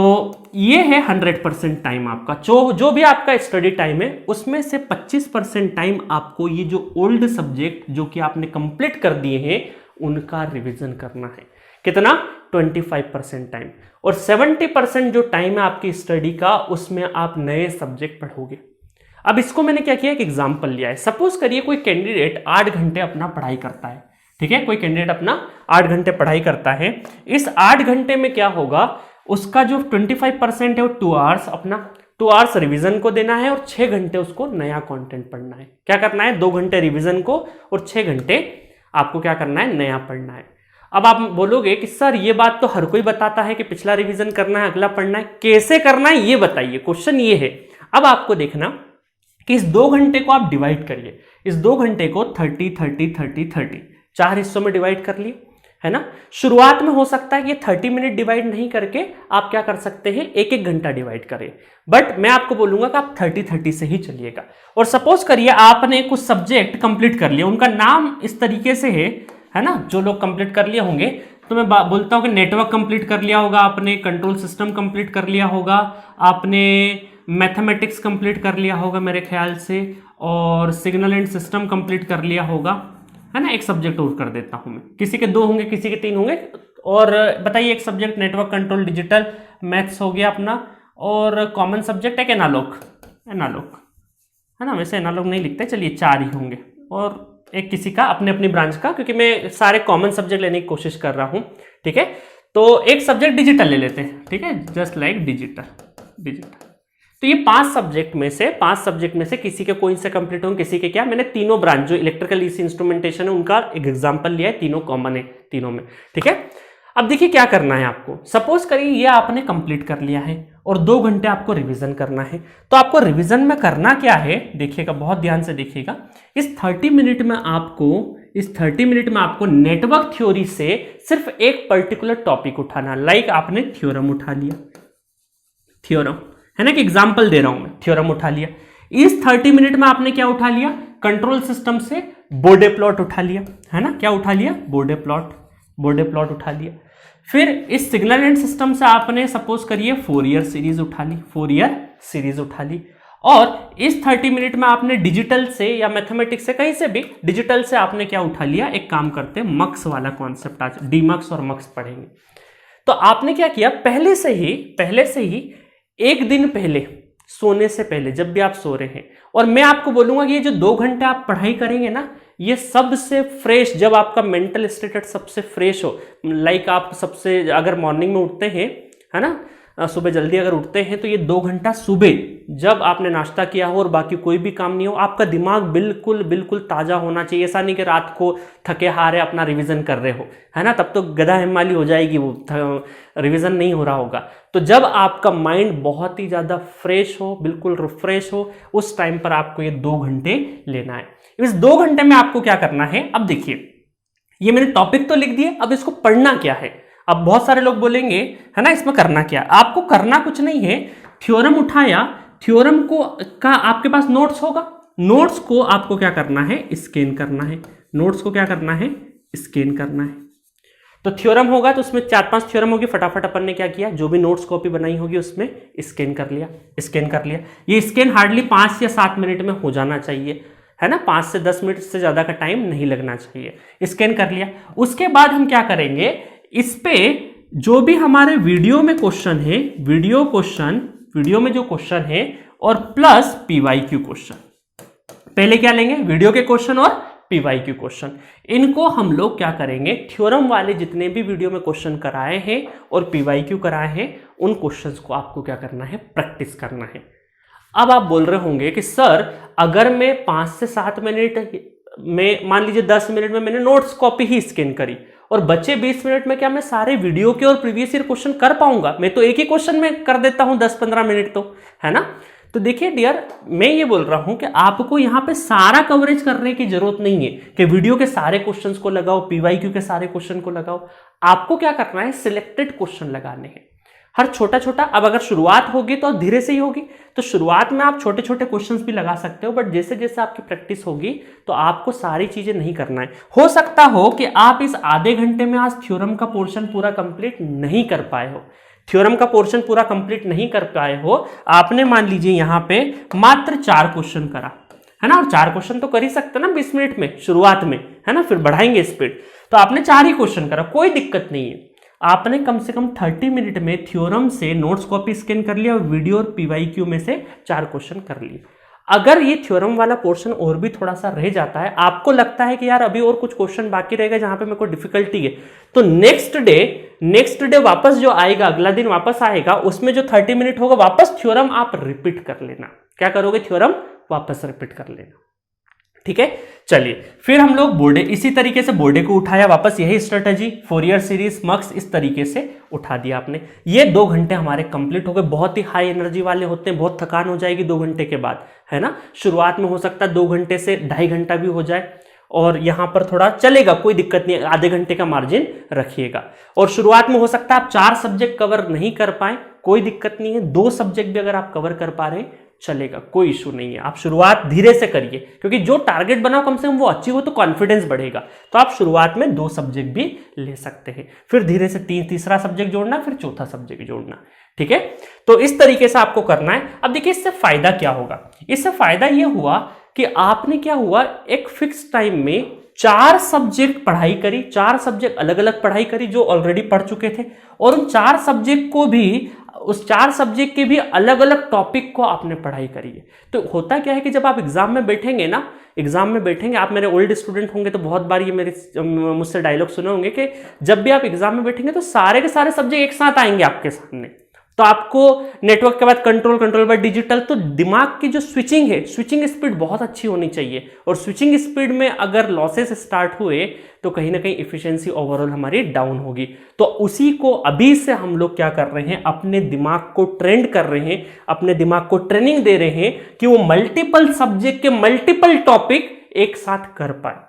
ये है 100% टाइम आपका, जो भी आपका स्टडी टाइम है उसमें से 25% टाइम आपको ये जो ओल्ड सब्जेक्ट जो कि आपने कंप्लीट कर दिए हैं उनका रिवीजन करना है। कितना? 25% टाइम। और 70% जो टाइम है आपकी स्टडी का, उसमें आप नए सब्जेक्ट पढ़ोगे। अब इसको मैंने क्या किया, एक एग्जाम्पल लिया है। सपोज करिए कोई कैंडिडेट 8 घंटे अपना पढ़ाई करता है, ठीक है, कोई कैंडिडेट अपना 8 घंटे पढ़ाई करता है। इस 8 घंटे में क्या होगा, उसका जो 25% है वो 2 आवर्स, अपना 2 आवर्स रिवीजन को देना है, और 6 घंटे उसको नया कंटेंट पढ़ना है। क्या करना है, 2 घंटे रिवीजन को और 6 घंटे आपको क्या करना है, नया पढ़ना है। अब आप बोलोगे कि सर ये बात तो हर कोई बताता है कि पिछला रिवीजन करना है, अगला पढ़ना है, कैसे करना है ये बताइए। क्वेश्चन ये है। अब आपको देखना कि इस 2 घंटे को आप डिवाइड करिए। इस 2 घंटे को 30-30-30-30 4 हिस्सों में डिवाइड कर लिए, है ना। शुरुआत में हो सकता है कि 30 मिनट डिवाइड नहीं करके आप क्या कर सकते हैं, 1-1 घंटा डिवाइड करें। बट मैं आपको बोलूंगा कि आप 30-30 से ही चलिएगा। और सपोज करिए आपने कुछ सब्जेक्ट कंप्लीट कर लिया, उनका नाम इस तरीके से है है ना, जो लोग कंप्लीट कर लिए होंगे, तो मैं बोलता हूँ कि नेटवर्क कंप्लीट कर लिया होगा आपने, कंट्रोल सिस्टम कंप्लीट कर लिया होगा आपने, मैथमेटिक्स कंप्लीट कर लिया होगा मेरे ख्याल से, और सिग्नल एंड सिस्टम कंप्लीट कर लिया होगा, है ना। एक सब्जेक्ट और कर देता हूं मैं, किसी के 2 होंगे, किसी के 3 होंगे। और बताइए एक subject network control digital maths हो गया अपना, और कॉमन सब्जेक्ट है एनालॉग, एनालॉग है ना, वैसे एनालॉग नहीं लिखते, चलिए 4 ही होंगे, और एक किसी का अपने अपनी ब्रांच का, क्योंकि मैं सारे कॉमन सब्जेक्ट लेने की कोशिश कर रहा हूं, ठीक है। तो एक सब्जेक्ट डिजिटल ले लेते हैं, ठीक है, जस्ट लाइक डिजिटल, डिजिटल। तो ये 5 सब्जेक्ट में से किसी के कोई से कंप्लीट होंगे, किसी के क्या, मैंने तीनों ब्रांच जो इलेक्ट्रिकल ईसी इंस्ट्रूमेंटेशन है उनका एक एग्जांपल लिया है, तीनों कॉमन है तीनों में, ठीक है। अब देखिए क्या करना है आपको, सपोज करिए ये आपने कंप्लीट कर लिया है और 2 घंटे आपको रिवीजन करना है। तो आपको रिवीजन में करना क्या है, देखिएगा, बहुत ध्यान से देखिएगा। इस 30 मिनट में आपको नेटवर्क थ्योरी से सिर्फ एक पर्टिकुलर टॉपिक उठाना, लाइक आपने थ्योरम उठा लिया, थ्योरम है ना, कि एग्जांपल दे रहा हूं मैं, थ्योरम उठा लिया। इस 30 मिनट में आपने क्या उठा लिया, कंट्रोल सिस्टम से बोर्डे प्लॉट उठा लिया, है ना, क्या उठा लिया, बोर्डे प्लॉट उठा लिया। फिर इस सिग्नल एंड सिस्टम से आपने सपोज करिए फोरियर सीरीज उठा ली, और इस 30 मिनट में आपने डिजिटल से या मैथमेटिक्स से, कहीं से भी, डिजिटल से आपने क्या उठा लिया, एक काम करते हैं, मक्स वाला कॉन्सेप्ट, आज डीमक्स और मक्स पढ़ेंगे। तो आपने क्या किया, पहले से ही एक दिन पहले, सोने से पहले, जब भी आप सो रहे हैं, और मैं आपको बोलूंगा कि ये जो 2 घंटे आप पढ़ाई करेंगे ना, ये सबसे फ्रेश, जब आपका मेंटल स्टेटस सबसे फ्रेश हो, लाइक आप सबसे, अगर मॉर्निंग में उठते हैं, है ना, सुबह जल्दी अगर उठते हैं, तो ये 2 घंटा सुबह जब आपने नाश्ता किया हो और बाकी कोई भी काम नहीं हो, आपका दिमाग बिल्कुल ताजा होना चाहिए। ऐसा नहीं कि रात को थके हारे अपना रिवीजन कर रहे हो, है ना, तब तो गधा हिमाली हो जाएगी, वो रिवीजन नहीं हो रहा होगा। तो जब आपका माइंड बहुत ही ज्यादा फ्रेश हो, बिल्कुल रिफ्रेश हो, उस टाइम पर आपको ये 2 घंटे लेना है। इस 2 घंटे में आपको क्या करना है, अब देखिए, ये मैंने टॉपिक तो लिख दिए, अब इसको पढ़ना क्या है। अब बहुत सारे लोग बोलेंगे, है ना, इसमें करना क्या, आपको करना कुछ नहीं है। थ्योरम उठाया, थ्योरम को का आपके पास नोट्स होगा, नोट्स को आपको क्या करना है, स्कैन करना है, नोट्स को क्या करना है, स्कैन करना है। तो थ्योरम होगा तो उसमें 4-5 थ्योरम होगी, फटाफट अपन ने क्या किया, जो भी नोट्स कॉपी बनाई होगी उसमें स्कैन कर लिया। ये स्कैन हार्डली 5 या 7 मिनट में हो जाना चाहिए, है ना, 5 से 10 मिनट से ज्यादा का टाइम नहीं लगना चाहिए। स्कैन कर लिया, उसके बाद हम क्या करेंगे, इस पे जो भी हमारे वीडियो में क्वेश्चन है, वीडियो में जो क्वेश्चन है, और प्लस पीवाईक्यू क्वेश्चन, पहले क्या लेंगे, वीडियो के क्वेश्चन और पीवाईक्यू क्वेश्चन, इनको हम लोग क्या करेंगे, थ्योरम वाले जितने भी वीडियो में क्वेश्चन कराए हैं और पीवाईक्यू कराए हैं, उन क्वेश्चंस को आपको क्या करना है, प्रैक्टिस करना है। अब आप बोल रहे होंगे कि सर, अगर मैं 5 से 7 मिनट में, मान लीजिए 10 मिनट में मैंने नोट्स कॉपी ही स्कैन करी, और बचे 20 मिनट में क्या मैं सारे वीडियो के और प्रीवियस ईयर क्वेश्चन कर पाऊंगा? मैं तो एक ही क्वेश्चन में कर देता हूं 10-15 मिनट, तो है ना। तो देखिए डियर, मैं ये बोल रहा हूं कि आपको यहां पे सारा कवरेज करने की जरूरत नहीं है कि वीडियो के सारे क्वेश्चंस को लगाओ, पीवाईक्यू के सारे क्वेश्चन को लगाओ। आपको क्या करना है, सिलेक्टेड क्वेश्चन लगाने हैं, हर छोटा छोटा। अब अगर शुरुआत होगी तो धीरे से ही होगी, तो शुरुआत में आप छोटे छोटे क्वेश्चंस भी लगा सकते हो, बट जैसे जैसे आपकी प्रैक्टिस होगी तो आपको सारी चीजें नहीं करना है। हो सकता हो कि आप इस आधे घंटे में आज थ्योरम का पोर्शन पूरा कंप्लीट नहीं कर पाए हो, आपने मान लीजिए यहां पे मात्र 4 क्वेश्चन करा, है ना, और 4 क्वेश्चन तो कर ही सकते ना 20 मिनट में शुरुआत में, है ना, फिर बढ़ाएंगे स्पीड। तो आपने 4 ही क्वेश्चन करा, कोई दिक्कत नहीं है। आपने कम से कम 30 मिनट में थ्योरम से नोट्स कॉपी स्कैन कर लिया और वीडियो और पीवाईक्यू में से 4 क्वेश्चन कर लिए। अगर ये थ्योरम वाला पोर्शन और भी थोड़ा सा रह जाता है, आपको लगता है कि यार अभी और कुछ क्वेश्चन बाकी रहेगा जहां पे मेरे को डिफिकल्टी है, तो नेक्स्ट डे वापस जो आएगा, अगला दिन वापस आएगा, उसमें जो 30 मिनट होगा वापस थ्योरम आप रिपीट कर लेना। क्या करोगे, थ्योरम वापस रिपीट कर लेना, ठीक है। चलिए फिर हम लोग बोर्डे, इसी तरीके से बोर्डे को उठाया वापस, यही स्ट्रेटजी, फोरियर सीरीज, मक्स, इस तरीके से उठा दिया आपने। ये 2 घंटे हमारे कंप्लीट हो गए। बहुत ही हाई एनर्जी वाले होते हैं, बहुत थकान हो जाएगी 2 घंटे के बाद, है ना। शुरुआत में हो सकता है 2 घंटे से 2.5 घंटा भी हो जाए, और यहां पर थोड़ा चलेगा, कोई दिक्कत नहीं, आधे घंटे का मार्जिन रखिएगा। और शुरुआत में हो सकता है आप 4 सब्जेक्ट कवर नहीं कर पाए, कोई दिक्कत नहीं है, 2 सब्जेक्ट भी अगर आप कवर कर पा रहे हैं चलेगा, कोई इशू नहीं है। आप शुरुआत धीरे से करिए, क्योंकि जो टारगेट बनाओ कम से कम वो अचीव हो तो कॉन्फिडेंस बढ़ेगा। तो आप शुरुआत में 2 सब्जेक्ट भी ले सकते हैं, फिर धीरे से तीसरा सब्जेक्ट जोड़ना, फिर चौथा सब्जेक्ट जोड़ना, ठीक है। तो इस तरीके से आपको करना है। अब देखिए इससे फायदा क्या होगा। इससे फायदा ये हुआ कि आपने क्या हुआ, एक फिक्स टाइम में 4 सब्जेक्ट पढ़ाई करी, 4 सब्जेक्ट अलग अलग पढ़ाई करी जो ऑलरेडी पढ़ चुके थे, और उन 4 सब्जेक्ट को भी, उस 4 सब्जेक्ट के भी अलग अलग टॉपिक को आपने पढ़ाई करी है। तो होता क्या है कि जब आप एग्जाम में बैठेंगे ना, एग्जाम में बैठेंगे, आप मेरे ओल्ड स्टूडेंट होंगे तो बहुत बार ये मेरे मुझसे डायलॉग सुने होंगे कि जब भी आप एग्जाम में बैठेंगे तो सारे के सारे सब्जेक्ट एक साथ आएंगे आपके सामने। तो आपको नेटवर्क के बाद कंट्रोल बाद डिजिटल, तो दिमाग की जो स्विचिंग है, स्विचिंग स्पीड बहुत अच्छी होनी चाहिए। और स्विचिंग स्पीड में अगर लॉसेस स्टार्ट हुए तो कहीं ना कहीं इफिशिएंसी ओवरऑल हमारी डाउन होगी। तो उसी को अभी से हम लोग क्या कर रहे हैं, अपने दिमाग को ट्रेंड कर रहे हैं, अपने दिमाग को ट्रेनिंग दे रहे हैं कि वो मल्टीपल सब्जेक्ट के मल्टीपल टॉपिक एक साथ कर पाए।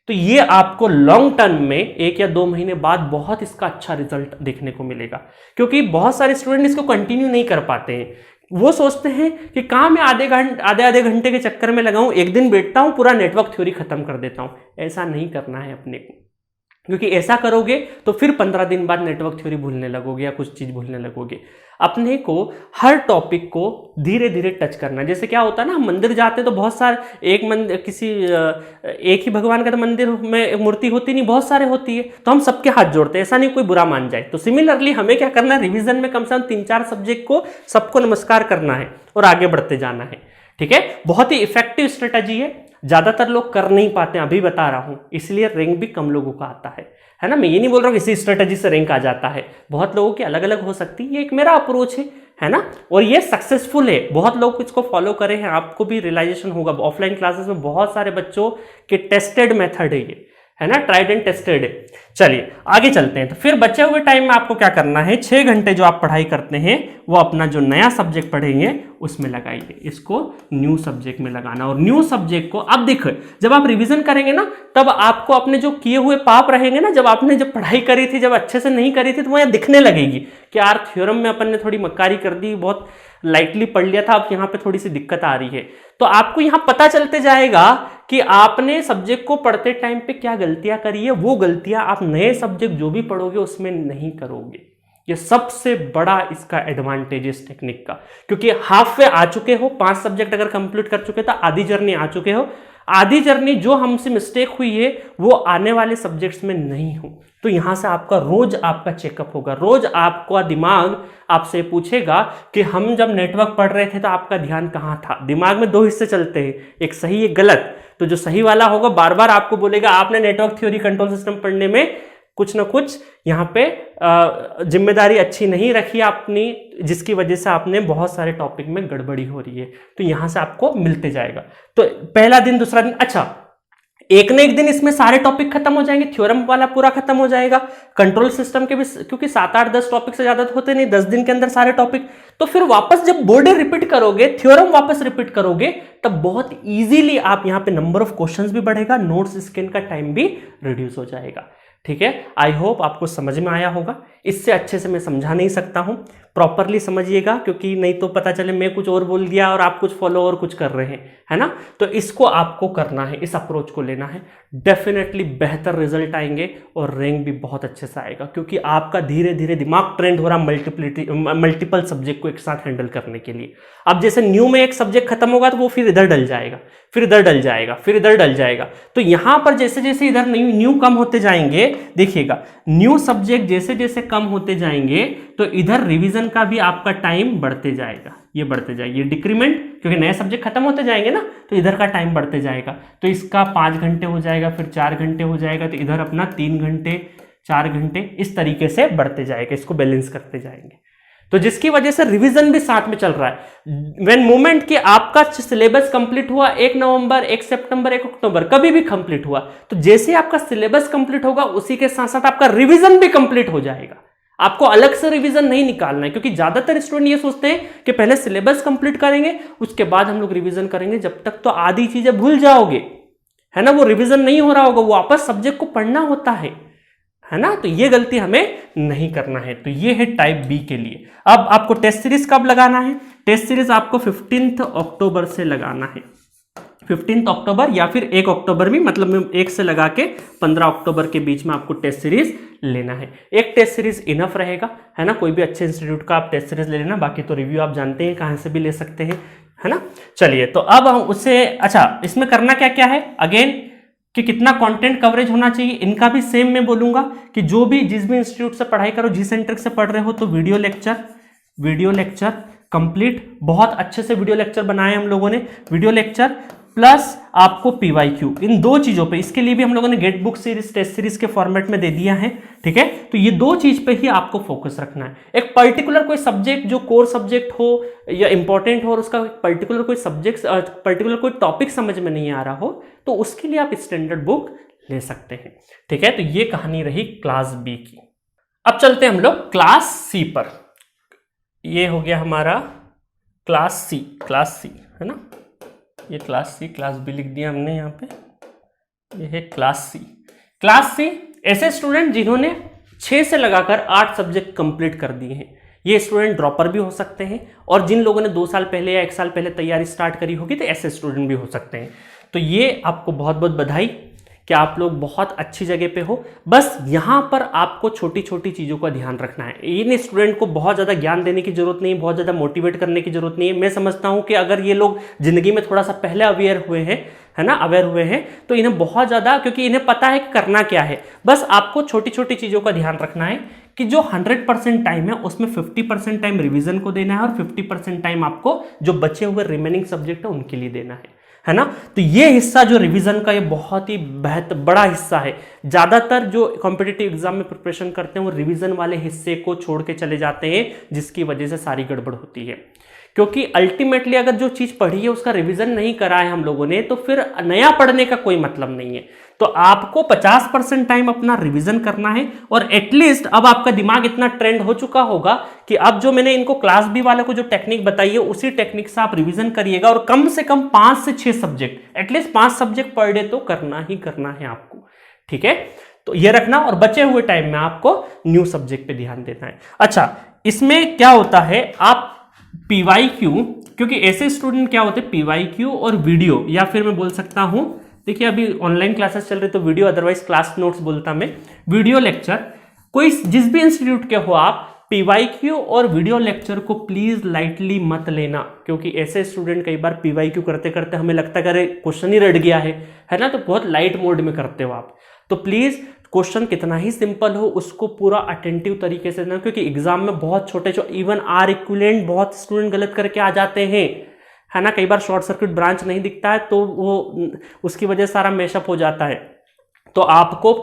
तो ये आपको लॉन्ग टर्म में 1 या 2 महीने बाद बहुत इसका अच्छा रिजल्ट देखने को मिलेगा, क्योंकि बहुत सारे स्टूडेंट इसको कंटिन्यू नहीं कर पाते हैं। वो सोचते हैं कि कहाँ मैं आधे घंटे के चक्कर में लगाऊं, एक दिन बैठता हूं पूरा नेटवर्क थ्योरी खत्म कर देता हूं। ऐसा नहीं करना है अपने को, क्योंकि ऐसा करोगे तो फिर 15 दिन बाद नेटवर्क थ्योरी भूलने लगोगे या कुछ चीज भूलने लगोगे। अपने को हर टॉपिक को धीरे धीरे टच करना है। जैसे क्या होता है ना, हम मंदिर जाते हैं तो बहुत सारे एक ही भगवान का तो मंदिर में मूर्ति होती नहीं, बहुत सारे होती है, तो हम सबके हाथ जोड़ते हैं, ऐसा नहीं कोई बुरा मान जाए। तो सिमिलरली हमें क्या करना है, रिवीजन में कम से कम 3-4 सब्जेक्ट को सबको नमस्कार करना है और आगे बढ़ते जाना है, ठीक है। बहुत ही इफेक्टिव स्ट्रेटजी है, ज्यादातर लोग कर नहीं पाते हैं, अभी बता रहा हूं, इसलिए रैंक भी कम लोगों का आता है ना। मैं ये नहीं बोल रहा हूं इसी स्ट्रेटजी से रैंक आ जाता है, बहुत लोगों की अलग अलग हो सकती है, ये एक मेरा अप्रोच है ना, और ये सक्सेसफुल है। बहुत लोग इसको फॉलो करे हैं, आपको भी रियलाइजेशन होगा। ऑफलाइन क्लासेस में बहुत सारे बच्चों के टेस्टेड मेथड है ये, है ना, ट्राइड एंड टेस्टेड है। चलिए आगे चलते हैं। तो फिर बचे हुए टाइम में आपको क्या करना है, 6 घंटे जो आप पढ़ाई करते हैं वो अपना जो नया सब्जेक्ट पढ़ेंगे उसमें लगाइए, इसको न्यू सब्जेक्ट में लगाना। और न्यू सब्जेक्ट को अब देखो, जब आप रिवीजन करेंगे ना, तब आपको अपने जो किए हुए पाप रहेंगे ना, जब आपने जब पढ़ाई करी थी, जब अच्छे से नहीं करी थी, तो वह दिखने लगेगी कि यार थ्योरम में अपन ने थोड़ी मक्कारी कर दी, बहुत लाइटली पढ़ लिया था, अब यहाँ पे थोड़ी सी दिक्कत आ रही है। तो आपको यहाँ पता चलते जाएगा कि आपने सब्जेक्ट को पढ़ते टाइम पे क्या गलतियां करी है, वो गलतियां आप नए सब्जेक्ट जो भी पढ़ोगे उसमें नहीं करोगे। ये सबसे बड़ा इसका एडवांटेज इस टेक्निक का, क्योंकि हाफ वे आ चुके हो, 5 सब्जेक्ट अगर कंप्लीट कर चुके तो आधी जर्नी आ चुके हो। आधी जर्नी जो हमसे मिस्टेक हुई है वो आने वाले सब्जेक्ट्स में नहीं हो। तो यहां से आपका रोज आपका चेकअप होगा, रोज आपका दिमाग आपसे पूछेगा कि हम जब नेटवर्क पढ़ रहे थे तो आपका ध्यान कहाँ था। दिमाग में 2 हिस्से चलते हैं, एक सही एक गलत। तो जो सही वाला होगा बार बार आपको बोलेगा आपने नेटवर्क थ्योरी कंट्रोल सिस्टम पढ़ने में कुछ ना कुछ यहाँ पे जिम्मेदारी अच्छी नहीं रखी अपनी, जिसकी वजह से आपने बहुत सारे टॉपिक में गड़बड़ी हो रही है। तो यहां से आपको मिलते जाएगा। तो पहला दिन, दूसरा दिन, अच्छा एक न एक दिन इसमें सारे टॉपिक खत्म हो जाएंगे, थ्योरम वाला पूरा खत्म हो जाएगा, कंट्रोल सिस्टम के भी, क्योंकि 7-8-10 टॉपिक से ज्यादा तो होते नहीं, 10 दिन के अंदर सारे टॉपिक। तो फिर वापस जब बोर्ड रिपीट करोगे, थ्योरम वापस रिपीट करोगे, तब बहुत इजीली आप यहाँ पे नंबर ऑफ क्वेश्चंस भी बढ़ेगा, नोट्स स्कैन का टाइम भी रिड्यूस हो जाएगा। ठीक है, आई होप आपको समझ में आया होगा। इससे अच्छे से मैं समझा नहीं सकता हूं, प्रॉपरली समझिएगा, क्योंकि नहीं तो पता चले मैं कुछ और बोल दिया और आप कुछ फॉलो और कुछ कर रहे हैं, है ना। तो इसको आपको करना है, इस अप्रोच को लेना है, डेफिनेटली बेहतर रिजल्ट आएंगे और रैंक भी बहुत अच्छे से आएगा, क्योंकि आपका धीरे धीरे दिमाग ट्रेंड हो रहा मल्टीपल सब्जेक्ट को एक साथ हैंडल करने के लिए। अब जैसे न्यू में एक सब्जेक्ट खत्म होगा तो वो फिर इधर डल जाएगा, फिर इधर डल जाएगा, फिर इधर डल जाएगा। तो यहां पर जैसे जैसे इधर न्यू कम होते जाएंगे, देखिएगा न्यू सब्जेक्ट जैसे जैसे कम होते जाएंगे तो इधर रिवीजन का भी आपका टाइम बढ़ते जाएगा, ये बढ़ते जाएगी, ये डिक्रीमेंट, क्योंकि नए सब्जेक्ट खत्म होते जाएंगे ना, तो इधर का टाइम बढ़ते जाएगा। तो इसका 5 घंटे हो जाएगा, फिर 4 घंटे हो जाएगा, तो इधर अपना 3 घंटे 4 घंटे इस तरीके से बढ़ते जाएगा, इसको बैलेंस करते जाएंगे। तो जिसकी वजह से रिवीजन भी साथ में चल रहा है। व्हेन मोमेंट कि आपका सिलेबस कंप्लीट हुआ 1 नवंबर, 1 सितंबर, 1 अक्टूबर, कभी भी कंप्लीट हुआ, तो जैसे आपका सिलेबस कंप्लीट होगा उसी के साथ साथ आपका रिवीजन भी कंप्लीट हो जाएगा। आपको अलग से रिवीजन नहीं निकालना है, क्योंकि ज्यादातर स्टूडेंट ये सोचते हैं कि पहले सिलेबस कंप्लीट करेंगे उसके बाद हम लोग रिवीजन करेंगे, जब तक तो आधी चीजें भूल जाओगे, है ना, वो रिवीजन नहीं हो रहा होगा, वो वापस सब्जेक्ट को पढ़ना होता है ना। तो ये गलती हमें नहीं करना है। तो ये है टाइप बी के लिए। अब आपको टेस्ट सीरीज कब लगाना है, टेस्ट सीरीज आपको 15 अक्टूबर से लगाना है, 15 अक्टूबर या फिर 1 अक्टूबर भी, मतलब 1 से लगा के 15 अक्टूबर के बीच में आपको टेस्ट सीरीज लेना है। एक टेस्ट सीरीज इनफ रहेगा, है ना। कोई भी अच्छे इंस्टीट्यूट का आप टेस्ट सीरीज ले लेना, बाकी तो रिव्यू आप जानते हैं कहाँ से भी ले सकते हैं, है ना। चलिए, तो अब हम उससे, अच्छा इसमें करना क्या क्या है, अगेन कि कितना कंटेंट कवरेज होना चाहिए, इनका भी सेम मैं बोलूंगा कि जो भी जिस भी इंस्टीट्यूट से पढ़ाई करो, जी सेंटर से पढ़ रहे हो, तो वीडियो लेक्चर कंप्लीट, बहुत अच्छे से वीडियो लेक्चर बनाए हम लोगों ने, वीडियो लेक्चर प्लस आपको पीवाईक्यू, इन दो चीजों पे, इसके लिए भी हम लोगों ने GATE book series test series के फॉर्मेट में दे दिया है, ठीक है। तो ये दो चीज पे ही आपको फोकस रखना है। एक पर्टिकुलर कोई सब्जेक्ट जो कोर सब्जेक्ट हो या इंपॉर्टेंट हो और उसका पर्टिकुलर कोई सब्जेक्ट, पर्टिकुलर कोई टॉपिक समझ में नहीं आ रहा हो, तो उसके लिए आप स्टैंडर्ड बुक ले सकते हैं, ठीक है। तो ये कहानी रही क्लास बी की। अब चलते हैं हम लोग क्लास सी पर। ये हो गया हमारा क्लास सी, है ना। ये क्लास सी, क्लास बी लिख दिया हमने यहाँ पे, ये है क्लास सी। ऐसे स्टूडेंट जिन्होंने 6 से लगाकर 8 सब्जेक्ट कंप्लीट कर दिए हैं, ये स्टूडेंट ड्रॉपर भी हो सकते हैं, और जिन लोगों ने 2 साल पहले या 1 साल पहले तैयारी स्टार्ट करी होगी, तो ऐसे स्टूडेंट भी हो सकते हैं। तो ये आपको बहुत बहुत बधाई कि आप लोग बहुत अच्छी जगह पे हो। बस यहाँ पर आपको छोटी छोटी चीज़ों का ध्यान रखना है। इन स्टूडेंट को बहुत ज़्यादा ज्ञान देने की जरूरत नहीं है, बहुत ज़्यादा मोटिवेट करने की जरूरत नहीं है। मैं समझता हूँ कि अगर ये लोग जिंदगी में थोड़ा सा पहले अवेयर हुए हैं, है ना, अवेयर हुए हैं, तो इन्हें बहुत ज़्यादा, क्योंकि इन्हें पता है कि करना क्या है। बस आपको छोटी छोटी चीज़ों का ध्यान रखना है कि जो 100% टाइम है उसमें 50% टाइम रिवीजन को देना है और 50% टाइम आपको जो बचे हुए रिमेनिंग सब्जेक्ट है उनके लिए देना है ना। तो ये हिस्सा जो रिवीजन का, ये बहुत ही बड़ा हिस्सा है। ज़्यादातर जो कॉम्पिटिटिव एग्जाम में प्रिपरेशन करते हैं वो रिवीजन वाले हिस्से को छोड़ के चले जाते हैं, जिसकी वजह से सारी गड़बड़ होती है। क्योंकि अल्टीमेटली अगर जो चीज़ पढ़ी है उसका रिवीजन नहीं करा है हम लोगों ने, तो फिर नया पढ़ने का कोई मतलब नहीं है। तो आपको 50% टाइम अपना रिवीजन करना है, और एटलीस्ट अब आपका दिमाग इतना ट्रेंड हो चुका होगा कि अब जो मैंने इनको क्लास बी वाले को जो टेक्निक बताई है उसी टेक्निक से आप रिवीजन करिएगा, और कम से कम 5 से 6 subject, at least 5 subject per day तो करना ही करना है आपको, ठीक है। तो ये रखना, और बचे हुए टाइम में आपको न्यू सब्जेक्ट पे ध्यान देना है। अच्छा, इसमें क्या होता है, आप पीवाईक्यू, क्योंकि ऐसे स्टूडेंट क्या होते हैं, पीवाईक्यू और वीडियो, या फिर मैं बोल सकता हूं, देखिए अभी ऑनलाइन क्लासेस चल रही तो वीडियो, अदरवाइज क्लास नोट्स बोलता मैं, वीडियो लेक्चर, कोई जिस भी इंस्टीट्यूट के हो आप, पीवाईक्यू और वीडियो लेक्चर को प्लीज लाइटली मत लेना। क्योंकि ऐसे स्टूडेंट कई बार पीवाईक्यू करते करते हमें लगता है अरे क्वेश्चन ही रट गया है ना, तो बहुत लाइट मोड में करते हो आप। तो प्लीज क्वेश्चन कितना ही सिंपल हो उसको पूरा अटेंटिव तरीके से देना, क्योंकि एग्जाम में बहुत छोटे इवन आर इक्विवेलेंट बहुत स्टूडेंट गलत करके आ जाते हैं, है ना। कई बार शॉर्ट सर्किट ब्रांच नहीं दिखता है तो वो उसकी वजह से सारा मैशअप हो जाता है। तो आपको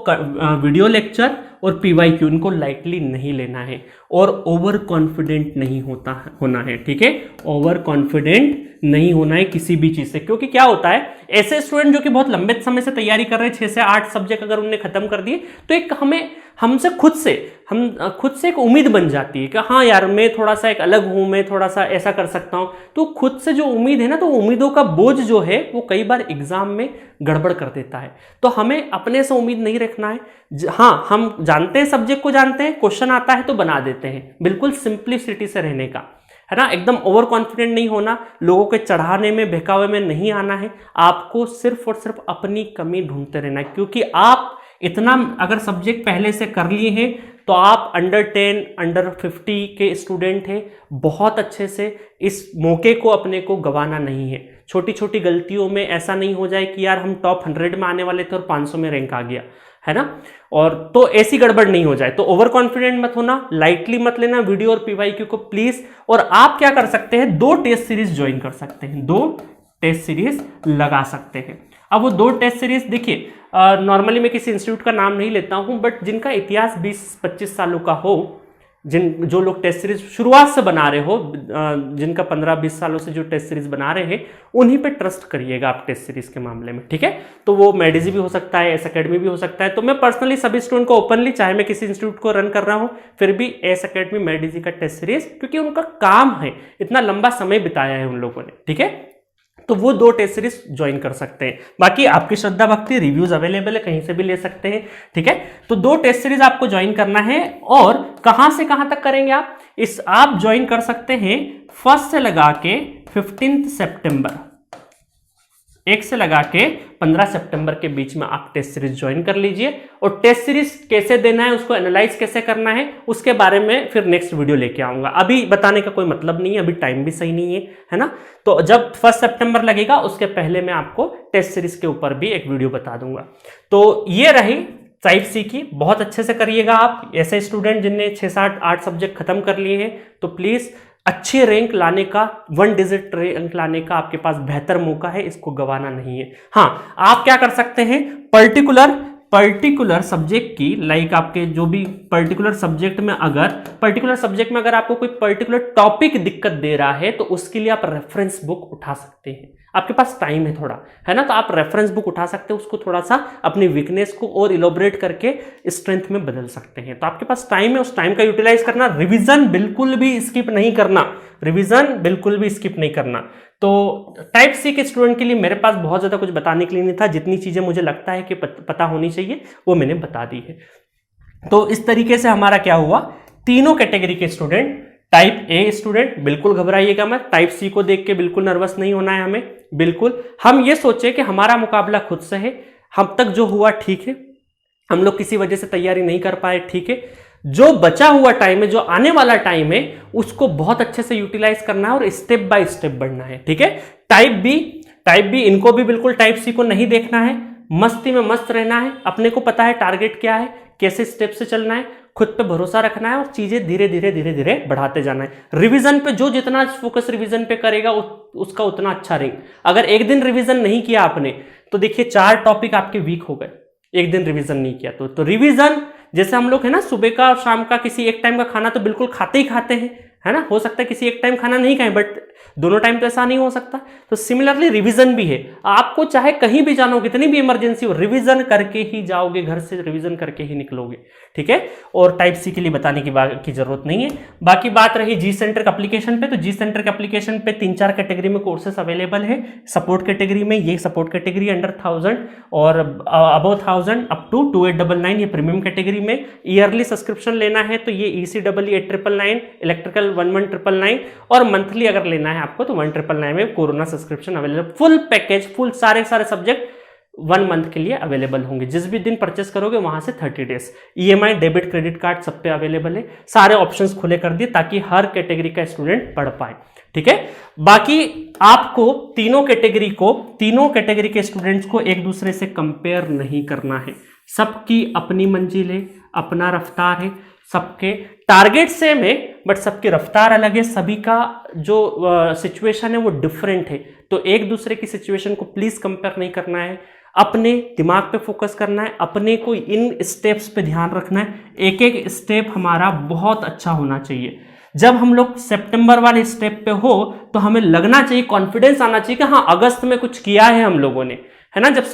वीडियो लेक्चर और पीवाईक्यू इनको लाइटली नहीं लेना है, और ओवर कॉन्फिडेंट नहीं होना है, ठीक है। ओवर कॉन्फिडेंट नहीं होना है किसी भी चीज से, क्योंकि क्या होता है, ऐसे स्टूडेंट जो कि बहुत लंबे समय से तैयारी कर रहे हैं, 6 से 8 सब्जेक्ट अगर उन्होंने खत्म कर दिए, तो एक हम खुद से एक उम्मीद बन जाती है कि हाँ यार मैं थोड़ा सा एक अलग हूं, मैं थोड़ा सा ऐसा कर सकता हूं। तो खुद से जो उम्मीद है ना, तो उम्मीदों का बोझ जो है वो कई बार एग्जाम में गड़बड़ कर देता है। तो हमें अपने से उम्मीद नहीं रखना है। हाँ, हम जानते हैं, सब्जेक्ट को जानते हैं, क्वेश्चन आता है तो बना देते हैं, बिल्कुल सिंप्लिसिटी से रहने का, है ना। एकदम ओवर कॉन्फिडेंट नहीं होना, लोगों के चढ़ाने में बहकावे में नहीं आना है। आपको सिर्फ और सिर्फ अपनी कमी ढूंढते रहना है, क्योंकि आप इतना अगर सब्जेक्ट पहले से कर लिए हैं तो आप अंडर 10 अंडर 50 के स्टूडेंट हैं। बहुत अच्छे से इस मौके को अपने को गंवाना नहीं है। छोटी छोटी गलतियों में ऐसा नहीं हो जाए कि यार हम टॉप 100 में आने वाले थे और 500 में रैंक आ गया, है ना। और तो ऐसी गड़बड़ नहीं हो जाए। तो ओवर कॉन्फिडेंट मत होना, लाइटली मत लेना वीडियो और पीवाईक्यू को प्लीज। और आप क्या कर सकते हैं, 2 टेस्ट सीरीज ज्वाइन कर सकते हैं, 2 टेस्ट सीरीज लगा सकते हैं। अब वो 2 टेस्ट सीरीज देखिए, नॉर्मली मैं किसी इंस्टीट्यूट का नाम नहीं लेता हूं, बट जिनका इतिहास 20-25 सालों का हो, जो लोग टेस्ट सीरीज शुरुआत से बना रहे हो, जिनका 15-20 सालों से जो टेस्ट सीरीज बना रहे हैं, उन्हीं पे ट्रस्ट करिएगा आप टेस्ट सीरीज के मामले में, ठीक है। तो वो मेडिजी भी हो सकता है, एस अकेडमी भी हो सकता है। तो मैं पर्सनली सभी स्टूडेंट को ओपनली, चाहे मैं किसी इंस्टीट्यूट को रन कर रहा हूं, फिर भी एस अकेडमी, मेडिजी का टेस्ट सीरीज, क्योंकि उनका काम है, इतना लंबा समय बिताया है उन लोगों ने, ठीक है। तो वो 2 टेस्ट सीरीज ज्वाइन कर सकते हैं। बाकी आपकी श्रद्धा भक्ति, रिव्यूज अवेलेबल है, कहीं से भी ले सकते हैं, ठीक है। तो 2 टेस्ट सीरीज आपको ज्वाइन करना है। और कहां से कहां तक करेंगे आप ज्वाइन कर सकते हैं 1 से लगा के 15 सितंबर, 1 से लगा के 15 सितंबर के बीच में आप टेस्ट सीरीज ज्वाइन कर लीजिए। और टेस्ट सीरीज कैसे देना है, उसको एनालाइज कैसे करना है, उसके बारे में फिर नेक्स्ट वीडियो लेके आऊंगा। अभी बताने का कोई मतलब नहीं है, अभी टाइम भी सही नहीं है ना। तो जब 1 सितंबर लगेगा उसके पहले मैं आपको टेस्ट सीरीज के ऊपर भी एक वीडियो बता दूंगा। तो ये रही टाइप सी की, बहुत अच्छे से करिएगा आप। ऐसे स्टूडेंट जिनने 6, 7, 8 सब्जेक्ट खत्म कर लिए हैं, तो प्लीज अच्छे रैंक लाने का, 1 डिजिट रैंक लाने का आपके पास बेहतर मौका है, इसको गंवाना नहीं है। हाँ, आप क्या कर सकते हैं, पर्टिकुलर सब्जेक्ट की, लाइक आपके जो भी पर्टिकुलर सब्जेक्ट में अगर आपको कोई पर्टिकुलर टॉपिक दिक्कत दे रहा है, तो उसके लिए आप रेफरेंस बुक उठा सकते हैं। आपके पास टाइम है थोड़ा, है ना, तो आप रेफरेंस बुक उठा सकते हैं, उसको थोड़ा सा अपनी वीकनेस को और इलोबरेट करके स्ट्रेंथ में बदल सकते हैं। तो आपके पास टाइम है, उस टाइम का यूटिलाइज करना। रिवीजन बिल्कुल भी स्किप नहीं करना। तो टाइप सी के स्टूडेंट के लिए मेरे पास बहुत ज्यादा कुछ बताने के लिए नहीं था, जितनी चीजें मुझे लगता है कि पता होनी चाहिए वो मैंने बता दी है। तो इस तरीके से हमारा क्या हुआ, तीनों कैटेगरी के स्टूडेंट, टाइप ए स्टूडेंट बिल्कुल घबराइएगा मत, टाइप सी को देख के बिल्कुल नर्वस नहीं होना है हमें, बिल्कुल। हम ये सोचे कि हमारा मुकाबला खुद से है, हम तक जो हुआ ठीक है, हम लोग किसी वजह से तैयारी नहीं कर पाए, ठीक है। जो बचा हुआ टाइम है, जो आने वाला टाइम है, उसको बहुत अच्छे से यूटिलाइज करना है और स्टेप बाय स्टेप बढ़ना है, ठीक है। टाइप बी इनको भी बिल्कुल टाइप सी को नहीं देखना है, मस्ती में मस्त रहना है। अपने को पता है टारगेट क्या है, कैसे स्टेप से चलना है, खुद पे भरोसा रखना है और चीजें धीरे धीरे बढ़ाते जाना है। रिवीजन पे जो जितना फोकस रिवीजन पे करेगा उसका उतना अच्छा रैंक। अगर एक दिन रिवीजन नहीं किया आपने, तो देखिए 4 टॉपिक आपके वीक हो गए, एक दिन रिवीजन नहीं किया तो रिवीजन, जैसे हम लोग है ना, सुबह का और शाम का किसी एक टाइम का खाना तो बिल्कुल खाते ही खाते हैं, है ना। हो सकता है किसी एक टाइम खाना नहीं खाएं, बट दोनों टाइम तो ऐसा नहीं हो सकता। तो सिमिलरली रिवीजन भी है, आपको चाहे कहीं भी जाना हो, कितनी भी इमरजेंसी हो, रिवीजन करके ही जाओगे, घर से रिवीजन करके ही निकलोगे, ठीक है। और टाइप सी के लिए बताने की जरूरत नहीं है। बाकी बात रही जी सेंटर का एप्लीकेशन पे, तो जी सेंटर का एप्लीकेशन पे 3-4 कैटेगरी में कोर्सेस अवेलेबल है। सपोर्ट कैटेगरी में, ये सपोर्ट कैटेगरी अंडर 1000 और अबव 1000 अप टू 2899, ये प्रीमियम कैटेगरी में। ईयरली सब्सक्रिप्शन लेना है तो ये ECEE 8999, इलेक्ट्रिकल 11999, और मंथली अगर लेना है आपको तो 1999 में corona subscription available. Full package, full सारे सब्जेक्ट 1 मंथ के लिए अवेलेबल होंगे। जिस भी दिन परचेस करोगे वहां से 30 days EMI, debit, credit card सब पे अवेलेबल है। सारे ऑप्शंस खुले कर दिए ताकि हर कैटेगरी का स्टूडेंट पढ़ पाए, ठीक है। बाकी आपको तीनों कैटेगरी के स्टूडेंट्स को एक दूसरे से कंपेयर नहीं करना है। सबकी अपनी मंजिल है, अपना रफ्तार है, सबके टारगेट सेम है बट सबकी रफ्तार अलग है, सभी का जो सिचुएशन है वो डिफरेंट है। तो एक दूसरे की सिचुएशन को प्लीज कंपेयर नहीं करना है, अपने दिमाग पे फोकस करना है, अपने को इन स्टेप्स पे ध्यान रखना है। एक स्टेप हमारा बहुत अच्छा होना चाहिए। जब हम लोग सितंबर वाले स्टेप पे हो तो हमें लगना चाहिए, कॉन्फिडेंस आना चाहिए कि हाँ अगस्त में कुछ किया है हम लोगों ने, है ना। जब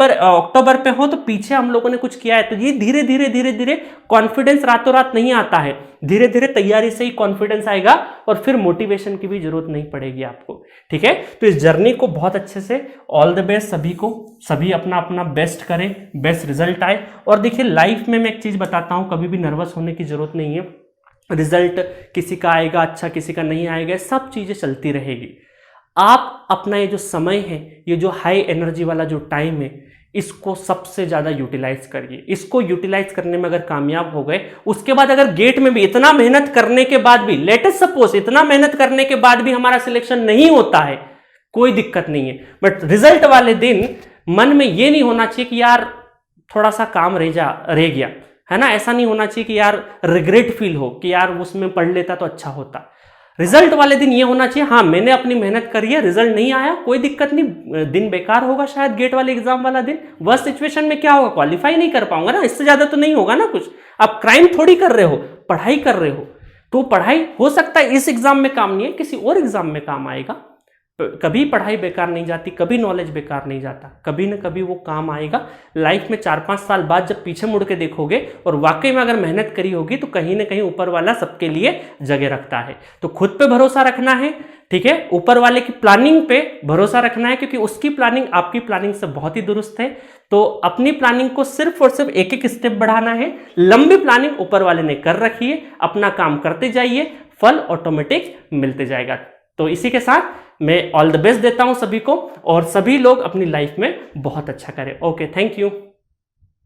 अक्टूबर पे हो तो पीछे हम लोगों ने कुछ किया है। तो ये धीरे धीरे कॉन्फिडेंस रातों रात नहीं आता है, धीरे धीरे तैयारी से ही कॉन्फिडेंस आएगा और फिर मोटिवेशन की भी जरूरत नहीं पड़ेगी आपको, ठीक है। तो इस जर्नी को बहुत अच्छे से, ऑल द बेस्ट सभी को, सभी अपना अपना बेस्ट करें, बेस्ट रिजल्ट आए। और देखिए लाइफ में मैं एक चीज बताता हूं, कभी भी नर्वस होने की जरूरत नहीं है। रिजल्ट किसी का आएगा अच्छा, किसी का नहीं आएगा, सब चीजें चलती रहेगी। आप अपना ये जो समय है, ये जो हाई एनर्जी वाला जो टाइम है, इसको सबसे ज्यादा यूटिलाइज करिए। इसको यूटिलाइज करने में अगर कामयाब हो गए, उसके बाद अगर गेट में भी इतना मेहनत करने के बाद भी, लेटेस्ट सपोज इतना मेहनत करने के बाद भी हमारा सिलेक्शन नहीं होता है, कोई दिक्कत नहीं है। बट रिजल्ट वाले दिन मन में ये नहीं होना चाहिए कि यार थोड़ा सा काम रह गया, है ना। ऐसा नहीं होना चाहिए कि यार रिग्रेट फील हो कि यार उसमें पढ़ लेता तो अच्छा होता। रिजल्ट वाले दिन ये होना चाहिए, हाँ मैंने अपनी मेहनत करी है, रिजल्ट नहीं आया कोई दिक्कत नहीं, दिन बेकार होगा शायद गेट वाले एग्जाम वाला दिन। वर्स्ट सिचुएशन में क्या होगा, क्वालिफाई नहीं कर पाऊंगा ना, इससे ज्यादा तो नहीं होगा ना कुछ। आप क्राइम थोड़ी कर रहे हो, पढ़ाई कर रहे हो। तो पढ़ाई हो सकता है इस एग्जाम में काम नहीं है, किसी और एग्जाम में काम आएगा। कभी पढ़ाई बेकार नहीं जाती, कभी नॉलेज बेकार नहीं जाता, कभी ना कभी वो काम आएगा। लाइफ में 4-5 साल बाद जब पीछे मुड़ के देखोगे और वाकई में अगर मेहनत करी होगी तो कहीं ना कहीं ऊपर वाला सबके लिए जगह रखता है। तो खुद पे भरोसा रखना है, ठीक है, ऊपर वाले की प्लानिंग पे भरोसा रखना है, क्योंकि उसकी प्लानिंग आपकी प्लानिंग से बहुत ही दुरुस्त है। तो अपनी प्लानिंग को सिर्फ और सिर्फ एक एक स्टेप बढ़ाना है। लंबी प्लानिंग ऊपर वाले ने कर रखी है, अपना काम करते जाइए, फल ऑटोमेटिक मिलते जाएगा। तो इसी के साथ मैं ऑल द बेस्ट देता हूं सभी को, और सभी लोग अपनी लाइफ में बहुत अच्छा करें। Okay, thank you.